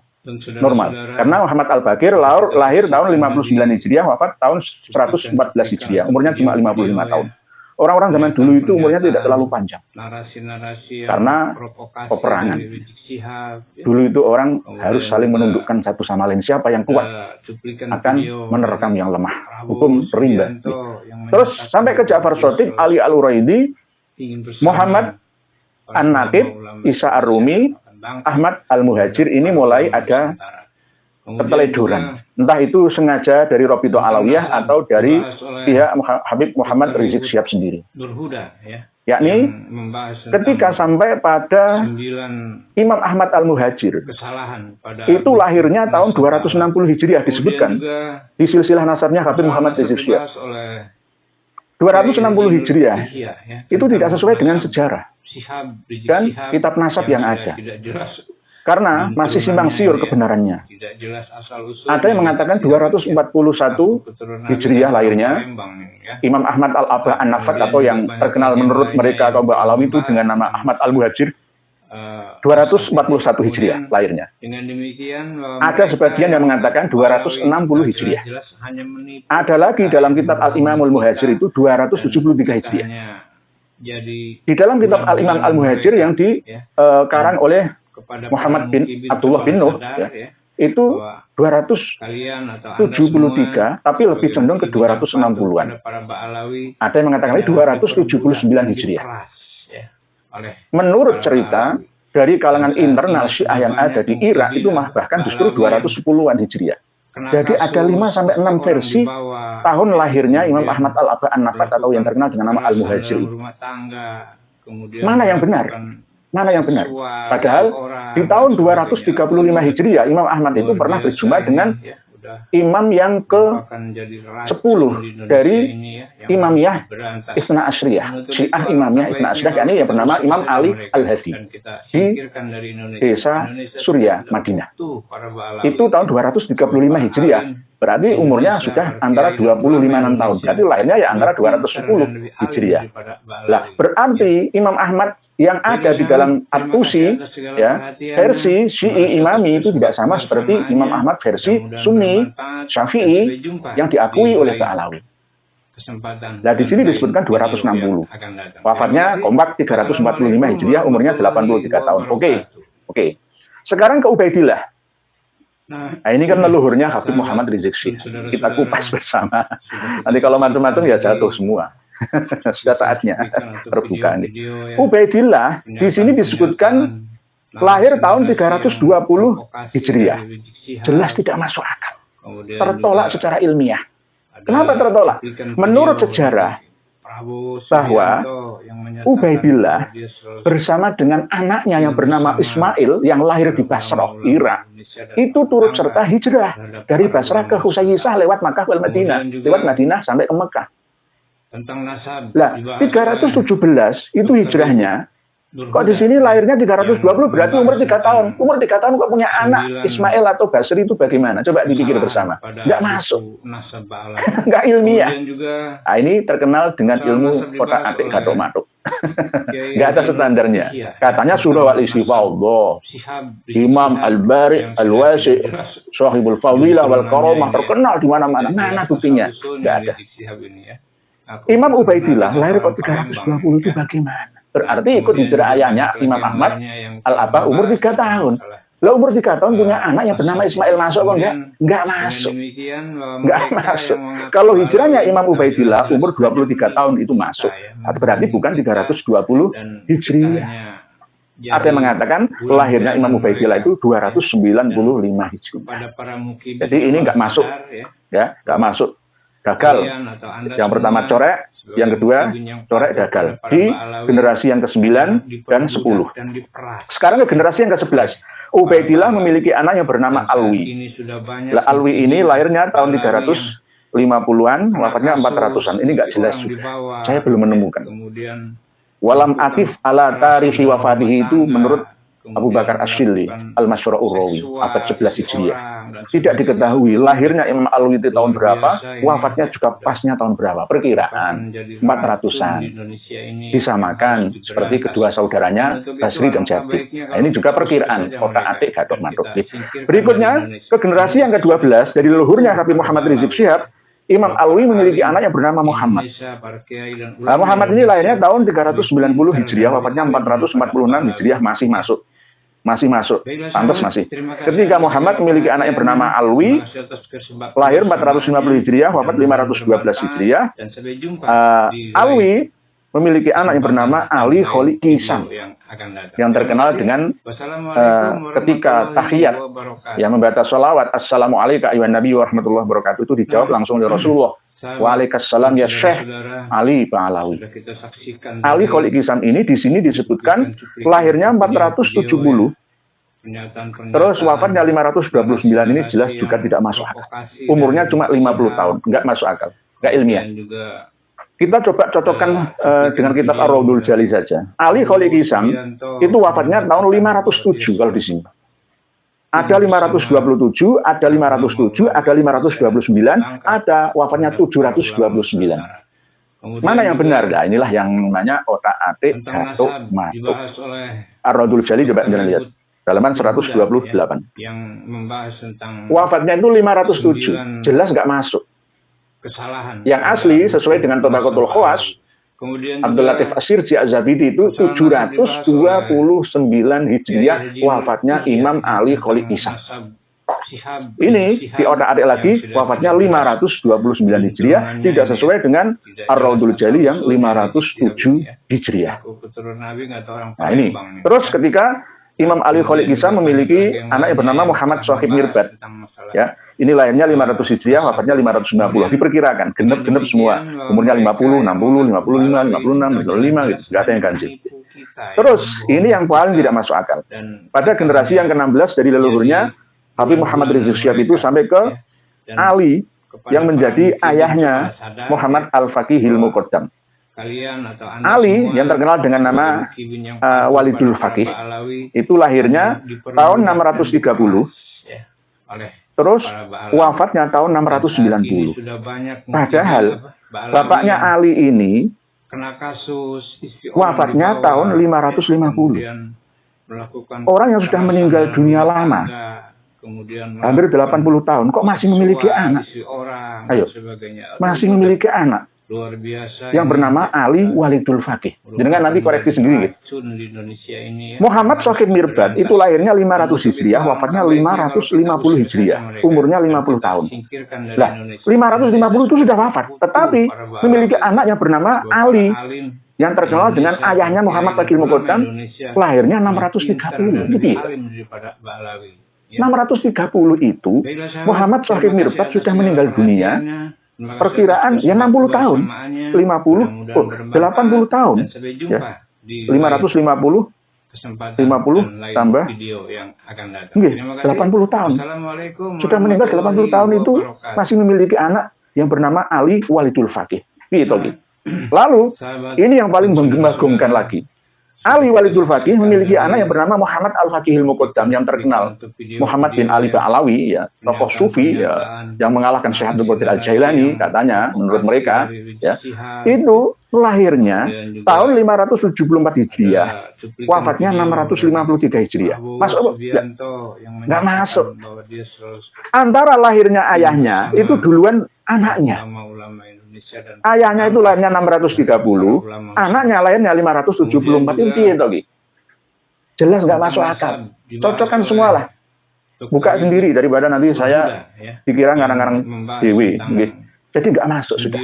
Karena Muhammad Al-Baqir lahir tahun 59 Hijriah, wafat tahun 114 Hijriah. Umurnya cuma 55 tahun. Orang-orang zaman dulu itu umurnya tidak terlalu panjang. Narasi-narasi Karena peperangan. Dulu itu orang harus saling menundukkan satu sama lain. Siapa yang kuat akan menerkam yang lemah. Hukum rimba. Terus sampai ke Ja'far Shotib, Ali Al-Uraidi, Muhammad An-Naqib, Isa Ar-Rumi, Ahmad Al-Muhajir, ini mulai ada keteledoran. Entah itu sengaja dari Rabithah Alawiyah atau dari pihak Habib Muhammad Rizik Syihab sendiri. Yakni ketika sampai pada Imam Ahmad Al-Muhajir, itu lahirnya tahun 260 Hijriah disebutkan di silsilah nasabnya Habib Muhammad Rizik Syihab. 260 Hijriah itu tidak sesuai dengan sejarah dan kitab nasab yang ada. Karena masih simpang siur kebenarannya. Ada yang mengatakan 241 Hijriah lahirnya Imam Ahmad Al-Abah An-Nafat, atau yang terkenal menurut mereka kaum Alawi itu dengan nama Ahmad Al-Muhajir, 241 Hijriah lahirnya. Ada sebagian yang mengatakan 260 Hijriah. Ada lagi dalam kitab Al-Imamul Muhajir itu 273 Hijriah. Di dalam kitab Al-Imam Al-Muhajir yang dikarang oleh Muhammad bin Abdullah bin Nuh, ya, itu 273, tapi lebih condong ke 260-an. Ada yang mengatakan 279 Hijriah. Menurut cerita dari kalangan internal Syiah yang ada di Irak itu bahkan justru 210-an Hijriah. Jadi ada 5-6 versi tahun lahirnya Imam Ahmad Al-Abah An-Nafat atau yang terkenal dengan nama Al-Muhajir. Mana yang benar? Mana yang benar? Padahal di tahun 235 Hijriah Imam Ahmad itu pernah berjumpa dengan imam yang ke-10 dari Imamiyah Itsna Asyriyah, Syiah Imamiyah Itsna Asyriyah, yakni yang bernama Imam Ali Al-Hadi di desa Surya, Madinah. Itu tahun 235 Hijriah. Berarti umurnya sudah antara 25-an tahun. Berarti lahirnya ya antara 210 Hijriah. Lah, berarti Imam Ahmad yang ada di dalam At-Tusi, ya, versi Syi'i Imami itu tidak sama seperti Imam Ahmad versi Sunni Syafi'i yang diakui oleh Ba'alawi. Nah, di sini disebutkan 260. Wafatnya kompak 345 Hijriah, umurnya 83 tahun. Oke. Sekarang ke Ubaidillah. Nah, ini kan leluhurnya Habib Muhammad Rizik Syihab. Kita kupas bersama. Nanti kalau mantum-mantum ya jatuh semua. Sudah saatnya terbuka ini. Ubaidillah di sini disebutkan lahir tahun 320 Hijriah. Jelas tidak masuk akal. Tertolak secara ilmiah. Kenapa tertolak? Menurut sejarah bahwa Ubaidillah bersama dengan anaknya yang bernama Ismail yang lahir di Basrah, Irak, itu turut serta hijrah dari Basrah ke Husayyisah lewat Makkah wal Madinah, lewat Madinah sampai ke Mekah. Lah, 317 itu hijrahnya. Kok di sini lahirnya 320, berarti umur 3 tahun. Umur 3 tahun kok punya anak Ismail atau Basri itu bagaimana? Coba dipikir bersama. Nggak masuk. Nggak ilmiah. Nah, ini terkenal dengan ilmu kotak-atik gathok-mathuk. Nggak ada standarnya. Katanya surah Al-Istifadhah, Imam Al-Bari Al-Wasi, Sahibul Fadilah wal Karamah, terkenal di mana-mana. Mana buktinya? Nggak ada. Imam Ubaidillah lahir kok 320 itu bagaimana? Berarti ikut hijrah ayahnya Imam Ahmad Al-Abah umur 3 tahun. Lah umur 3 tahun punya anak yang bernama Ismail masuk kok enggak masuk. Enggak masuk. Kalau hijrahnya Imam Ubaidillah umur 23 tahun itu masuk. Berarti bukan 320 Hijriah. Ada yang mengatakan lahirnya Imam Ubaidillah itu 295 Hijriah. Jadi ini enggak masuk. Ya, enggak masuk. Gagal. Yang pertama corek, yang kedua corek gagal di generasi yang ke-9 dan 10. Sekarang ke generasi yang ke-11. Ubaidillah memiliki anak yang bernama Alwi. Alwi ini lahirnya tahun 350-an, wafatnya 400-an. Ini nggak jelas juga. Saya belum menemukan. Walam atif ala tarihi wafatihi itu menurut Abu Bakar Asyili Al-Masyura'ur Rawi abad 11 Hijriah. Tidak diketahui lahirnya Imam Alwi itu tahun berapa, wafatnya juga pasnya tahun berapa. Perkiraan 400-an. Disamakan seperti kedua saudaranya Basri dan Jabir. Nah, ini juga perkiraan kotak-atik gathok-mathuk. Berikutnya ke generasi yang ke-12 dari leluhurnya Habib Muhammad Rizik Syihab Imam Alwi memiliki anak yang bernama Muhammad. Nah, Muhammad ini lahirnya tahun 390 Hijriah, wafatnya 446 Hijriah, masih masuk, pantas masih. Ketika Muhammad memiliki anak yang bernama Alwi, lahir 450 Hijriah, wafat 512 Hijriah. Alwi memiliki anak yang bernama Ali Kholi Kisam, yang terkenal dengan ketika tahiyat, yang membaca sholawat, Assalamualaikum ayuhan Nabi wa rahmatullahi wabarakatuh, itu dijawab langsung oleh Rasulullah, Waalaikumsalam ya Syekh Ali Ba'alawi. Ali Kholi Kisam ini di sini disebutkan lahirnya 470, terus wafatnya 529, ini jelas juga tidak masuk akal. Umurnya cuma 50 tahun, nggak masuk akal, nggak ilmiah. Kita coba cocokkan dengan kitab Ar-Raudhul Jali saja. Ali Kholi Kisam itu wafatnya tahun 507 kalau di sini. Ada 527, ada 507, ada 529, ada wafatnya 729. Mana yang benar? Nah, inilah yang namanya otak-atik gatuk matuk. Ar-Raudhul Jali coba jangan lihat. Halaman 128. Wafatnya itu 507, jelas nggak masuk. Yang asli sesuai dengan Tabaqatul Khawas, Abdul Latif As-Sirji Az-Zabidi itu 729 Hijriah, wafatnya Imam Ali Kholi Kisam. Ini di otak-adik lagi, wafatnya 529 Hijriah, tidak sesuai dengan Ar-Raudhul Jali yang 507 Hijriah. Nah ini, terus ketika Imam Ali Kholi Kisam memiliki anak yang bernama Muhammad Shahib Mirbad. Ya, ini lahirnya 500 Hijriah, wafatnya 590. Diperkirakan genep semua. Umurnya 50, 60, 55, 56, 55 gitu. Enggak ada yang ganjil. Terus ini yang paling tidak masuk akal. Pada generasi yang ke-16 dari leluhurnya Habib Muhammad Rizik Syihab itu sampai ke Ali yang menjadi ayahnya Muhammad Al-Faqihil Muqaddam. Ali yang terkenal dengan nama Walidul Faqih itu lahirnya tahun 630, terus wafatnya tahun 690. Padahal bapaknya Ali ini wafatnya tahun 550. Orang yang sudah meninggal dunia lama, hampir 80 tahun, kok masih memiliki anak? Ayo, masih memiliki anak yang bernama Ali Walidul Faqih. Jangan nanti koreksi sendiri. Gitu. Muhammad Shahib Mirbad itu lahirnya 500 Hijriah, wafatnya 550 Hijriah, umurnya 50 tahun. Lah, 550 itu sudah wafat, tetapi memiliki anak yang bernama Ali, yang terkenal dengan ayahnya Muhammad Faqihil Muqaddam, lahirnya 630. Itu 630 itu Muhammad Shahib Mirbad sudah meninggal dunia. Perkiraan ya 60 tahun, 80 tahun, ya 550 tambah, 80 tahun. Sudah meninggal 80 tahun itu masih memiliki anak yang bernama Ali Walidul Faqih. Gitu. Lalu ini yang paling mengagumkan lagi. Ali Walidul Faqih memiliki anak yang bernama Muhammad Al-Faqihil Muqaddam yang terkenal. Muhammad bin Ali Ba'alawi, ya, tokoh sufi ya, yang mengalahkan Syekh Abdul Qadir Al-Jailani katanya menurut mereka, ya. Itu lahirnya tahun 574 Hijriah, wafatnya 653 Hijriah. Masuk? Nggak masuk. Antara lahirnya ayahnya itu duluan anaknya. Ayahnya itu lahirnya 630, anaknya lahirnya 574. Itu jelas nggak masuk akal. Cocokkan semualah. Buka sendiri daripada nanti saya dikira ngarang-ngarang dewi. Jadi nggak masuk sudah.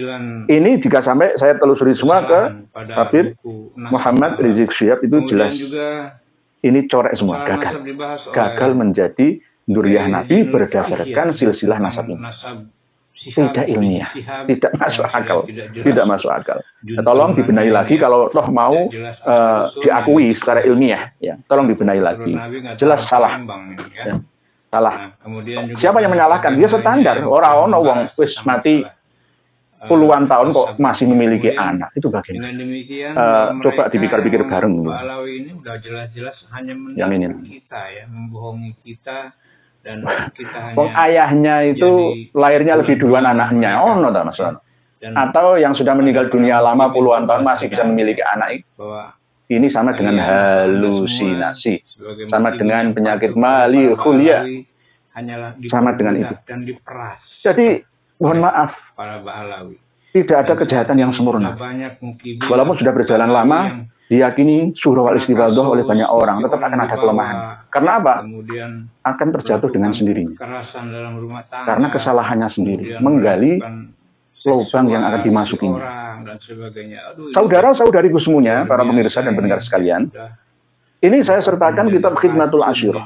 Ini jika sampai saya telusuri semua ke Habib Muhammad Rizik Syihab itu jelas ini corek semua, gagal menjadi dzurriyyah Nabi berdasarkan silsilah nasab ini. Tidak ilmiah, tidak masuk akal, tidak masuk akal. Tolong dibenahi lagi kalau toh mau diakui secara ilmiah, ya. Tolong dibenahi lagi. Jelas salah, ya. Salah. Siapa yang menyalahkan? Dia standar. Orang wong wis mati puluhan tahun kok masih memiliki anak, itu bagaimana? Coba dipikir-pikir bareng. Ini udah jelas-jelas hanya yang ini kita ya, membohongi kita. Dan kita ayahnya itu lahirnya lebih duluan anaknya, atau yang sudah meninggal dunia lama puluhan tahun masih bisa memiliki anak. Ini sama dengan halusinasi, sama dengan penyakit mali khulya, sama dengan itu. Jadi mohon maaf, para Ba'alawi. tidak ada kejahatan yang sempurna. Walaupun sudah berjalan lama, diyakini surah al-istifadah oleh banyak orang, tetap akan ada kelemahan. Karena apa? Akan terjatuh dengan sendirinya. Karena kesalahannya sendiri, menggali lubang yang akan dimasukinya. Saudara-saudariku semuanya, para pemirsa dan pendengar sekalian, ini saya sertakan kitab Khidmatul Asyirah.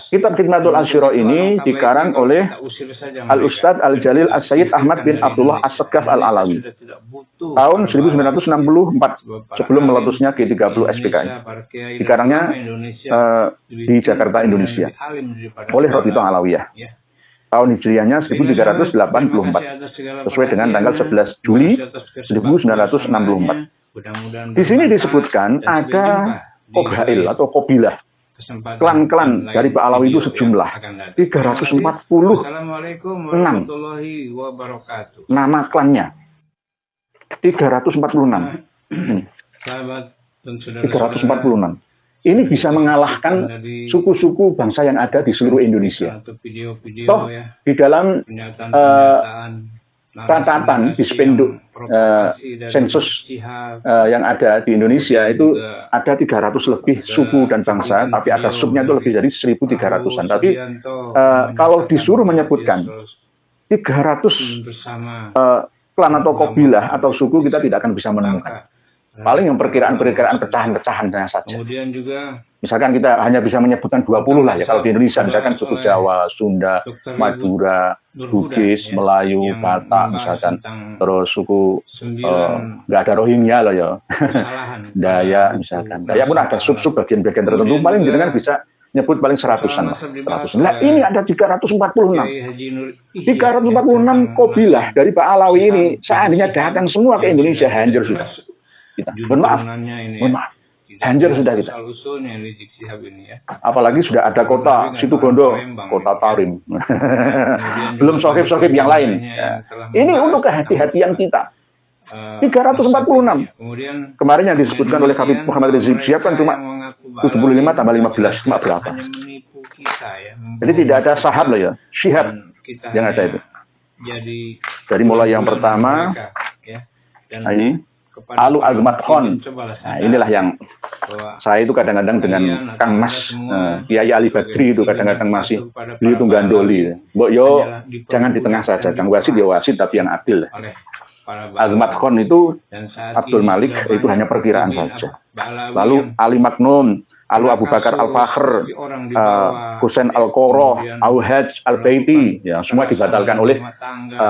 Kitab Khidmatul Asyirah ini dikarang oleh Al-Ustadz Al-Jalil As-Sayyid Ahmad bin Abdullah As-Segaf Al-Alawi tahun 1964, sebelum meletusnya G30 SPKI. Dikarangnya di Jakarta, Indonesia, oleh Rabithah Alawiyah. Tahun Hijriahnya 1384, sesuai dengan tanggal 11 Juli 1964. Di sini disebutkan ada Qabail atau Qabilah, klan-klan dari Ba'alawi itu sejumlah 346 nama klannya. 346. 346. Ini bisa mengalahkan suku-suku bangsa yang ada di seluruh Indonesia. Toh di dalam catatan di spenduk sensus yang ada di Indonesia itu ada 300 lebih suku dan bangsa, tapi ada subnya itu lebih dari 1.300-an. Tapi kalau disuruh menyebutkan 300 klan atau qabilah atau suku, kita tidak akan bisa menemukan. Paling yang perkiraan-perkiraan pecahan-pecahannya saja. Misalkan kita hanya bisa menyebutkan 20 lah ya kalau di Indonesia, misalkan suku Jawa, Sunda, Madura, Bugis, Melayu, Batak misalkan, terus suku nggak ada Rohingya loh ya, Dayak misalkan. Dayak pun ada sub-sub bagian-bagian tertentu, paling dengan bisa nyebut paling 100-an lah. 100. Nah ini ada 346. 346 qabilah dari Ba'alawi ini, seandainya datang semua ke Indonesia, hancur sudah. Kita. Mohon maaf, hancur sudah kita. Apalagi sudah ada kota Situbondo, kota Tarim. Belum sohib-sohib yang lain. Ya. Ini untuk kehati-hatian kita. 346. Kemarin yang disebutkan oleh Habib Muhammad Rizik Syihab kan cuma 75 tambah 15, cuma berapa? Jadi tidak ada sahab lah ya, Syihab yang ada itu. Dari mulai yang pertama, nah ini Alu Azmat Khon. Nah, inilah yang saya itu kadang-kadang dengan Kang Mas Kiai Ali Badri itu kadang-kadang masih beliau itu gandoli. Mbok yo jangan di tengah saja, Kang Wasid ya wasid tapi yang adil. Azmat Khon itu Abdul Malik itu hanya perkiraan saja. Lalu Ali Maknun, Alu Abu Bakar Al-Fakhr, Husain Al-Qoroh, Auhaj Al-Baiti, ya, semua dibatalkan oleh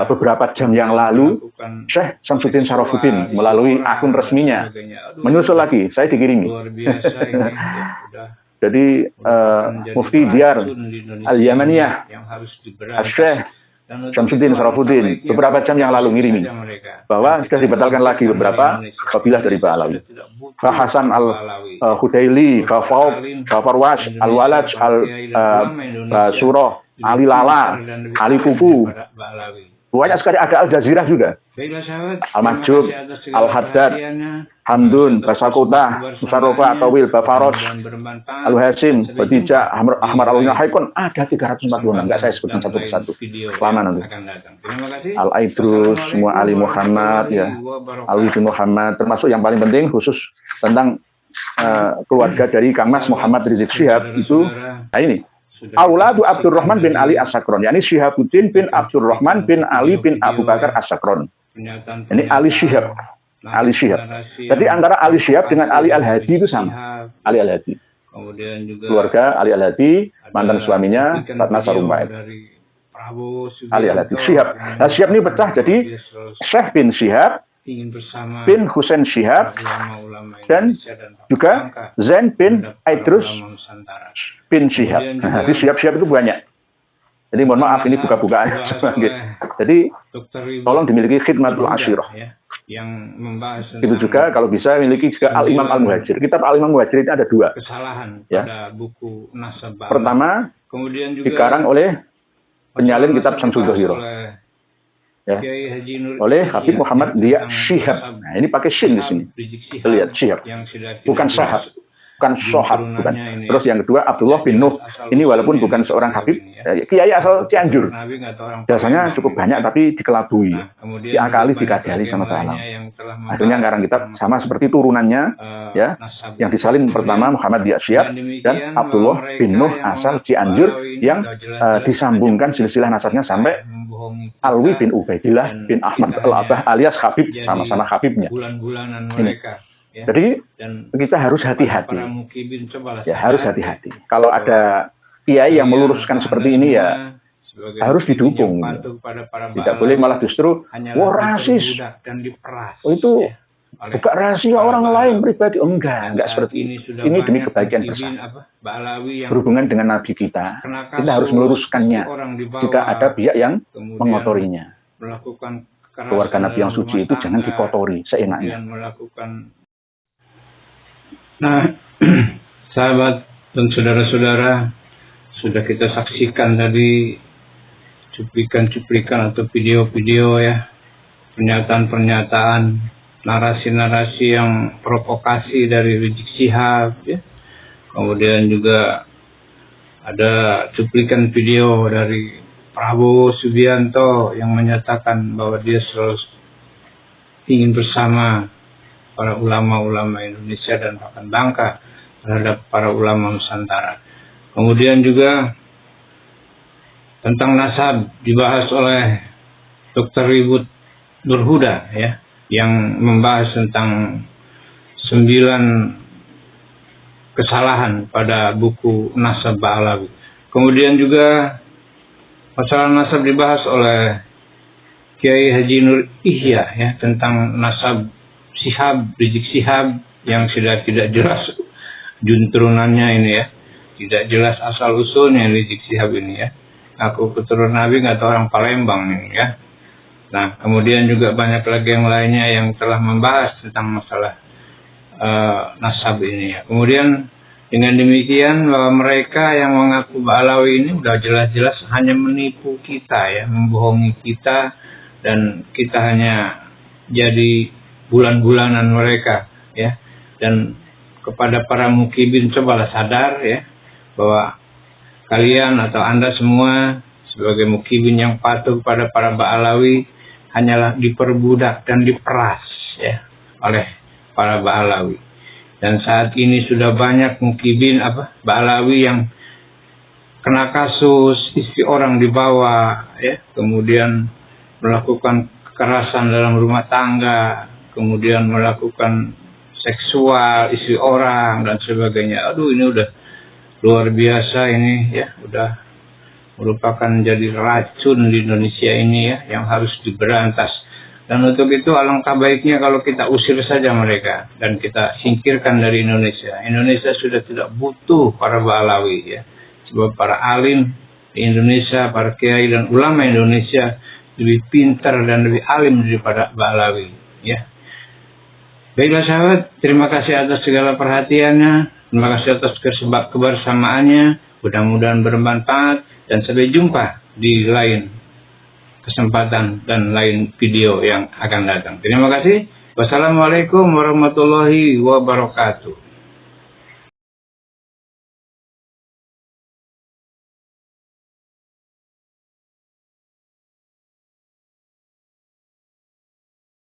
beberapa jam yang lalu Syekh Samsuddin Syarafuddin melalui akun resminya. Menyusul lagi, saya dikirimi. Jadi Mufti Diyar Al-Yamaniyah, Syekh Samsuddin Syarafuddin beberapa jam yang lalu ngirimin bahwa sudah dibatalkan lagi beberapa kabilah dari Ba'alawi. Pak Hasan Al-Hudaili, Pak Faub, Pak Parwas, Al-Walaj, Al-Surah, Ali Lala, Ali Kuku. Banyak sekali, ada Al-Jazirah juga. Al-Mahjub, Al-Haddad, Hamdun, Basakota, Musarrofa, Tawil, Bafaroj, Al-Hasim, Badija, Ahmad Al-Wina, Haikon, ada 346, enggak saya sebutkan satu persatu. Lama nanti. Al-Aidrus, semua Ali Muhammad, ya. Ali bin Muhammad, termasuk yang paling penting khusus tentang keluarga dari Kang Mas Muhammad Rizik Syihab itu, nah ini. Auladu Abdurrahman bin Ali As-Sakron, yakni Syihabuddin bin Abdurrahman bin Ali bin Abu Bakar As-Sakron. Ini Ali Syihab. Ali Syihab. Jadi antara Ali Syihab dengan Ali Al-Hadi itu sama. Ali Al-Hadi. Keluarga Ali Al-Hadi, mantan suaminya Ratna Sarumpait. Ali Al-Hadi. Syihab. Nah, Syihab ini pecah jadi Syekh bin Syihab bin Husain Syihab dan juga Zain bin Aidrus bin Syihab. Jadi Syihab-Syihab itu banyak. Jadi mohon maaf ini buka-bukaan. Jadi tolong dimiliki Khidmatul Asyirah. Itu juga kalau bisa miliki juga Al-Imam Al-Muhajir. Kitab Al-Imam Al-Muhajir ini ada dua. Ya. Pertama dikarang oleh penyalin kitab Syamsul Dhohiro. Ya, oleh Habib Muhammad Dia Syihab. Nah, ini pakai shin di sini. Lihat Syihab, bukan Syahab. bukan Sohab, bukan. Terus yang kedua Abdullah bin Nuh, ini walaupun bukan seorang Habib, kiai asal Cianjur, jasanya cukup banyak tapi dikelabui, diakali, dikadari sama Ta'ala. Akhirnya ngarang kitab sama seperti turunannya, ya, yang disalin pertama Muhammad Syihab dan Abdullah bin Nuh asal Cianjur, yang disambungkan silsilah nasabnya sampai Alwi bin Ubaidillah bin Ahmad al-Abah alias Habib, sama-sama Habibnya. Ini. Jadi kita harus hati-hati, ya harus hati-hati. Kalau ada kiai yang meluruskan seperti ini ya harus didukung. Tidak boleh malah justru wah rasis. Oh itu buka rahasia orang lain pribadi. Oh, enggak seperti itu. Ini demi kebaikan bersama. Berhubungan dengan Nabi kita harus meluruskannya. Jika ada pihak yang mengotorinya, keluarga Nabi yang suci itu jangan dikotori seenaknya. Nah, sahabat dan saudara-saudara, sudah kita saksikan tadi cuplikan-cuplikan atau video-video ya, pernyataan-pernyataan, narasi-narasi yang provokasi dari Rizik Syihab ya. Kemudian juga ada cuplikan video dari Prabowo Subianto yang menyatakan bahwa dia selalu ingin bersama para ulama-ulama Indonesia dan bahkan bangga terhadap para ulama Nusantara. Kemudian juga tentang nasab dibahas oleh Dr. Ribut Nurhuda ya, yang membahas tentang 9 kesalahan pada buku Nasab Ba'alawi. Kemudian juga masalah nasab dibahas oleh Kiai Haji Nur Ihya ya, tentang nasab Syihab, Rizik Syihab yang sudah tidak jelas juntrunannya ini ya, tidak jelas asal usulnya Rizik Syihab ini ya. Aku keturunan Nabi nggak tahu orang Palembang ini ya. Nah kemudian juga banyak lagi yang lainnya yang telah membahas tentang masalah nasab ini ya. Kemudian dengan demikian bahwa mereka yang mengaku Ba'alawi ini udah jelas-jelas hanya menipu kita ya, membohongi kita, dan kita hanya jadi bulan-bulanan mereka ya. Dan kepada para mukibin, cobalah sadar ya bahwa kalian atau Anda semua sebagai mukibin yang patuh kepada para Ba'alawi hanyalah diperbudak dan diperas ya oleh para Ba'alawi. Dan saat ini sudah banyak mukibin Ba'alawi yang kena kasus istri orang dibawa ya, kemudian melakukan kekerasan dalam rumah tangga, kemudian melakukan seksual istri orang dan sebagainya. Aduh, ini udah luar biasa ini ya, udah merupakan jadi racun di Indonesia ini ya, yang harus diberantas. Dan untuk itu alangkah baiknya kalau kita usir saja mereka dan kita singkirkan dari Indonesia. Indonesia sudah tidak butuh para Ba'alawi ya, sebab para alim di Indonesia, para kiai dan ulama Indonesia lebih pintar dan lebih alim daripada Ba'alawi ya. Baiklah sahabat, terima kasih atas segala perhatiannya, terima kasih atas kebersamaannya, mudah-mudahan bermanfaat, dan sampai jumpa di lain kesempatan dan lain video yang akan datang. Terima kasih. Wassalamualaikum warahmatullahi wabarakatuh.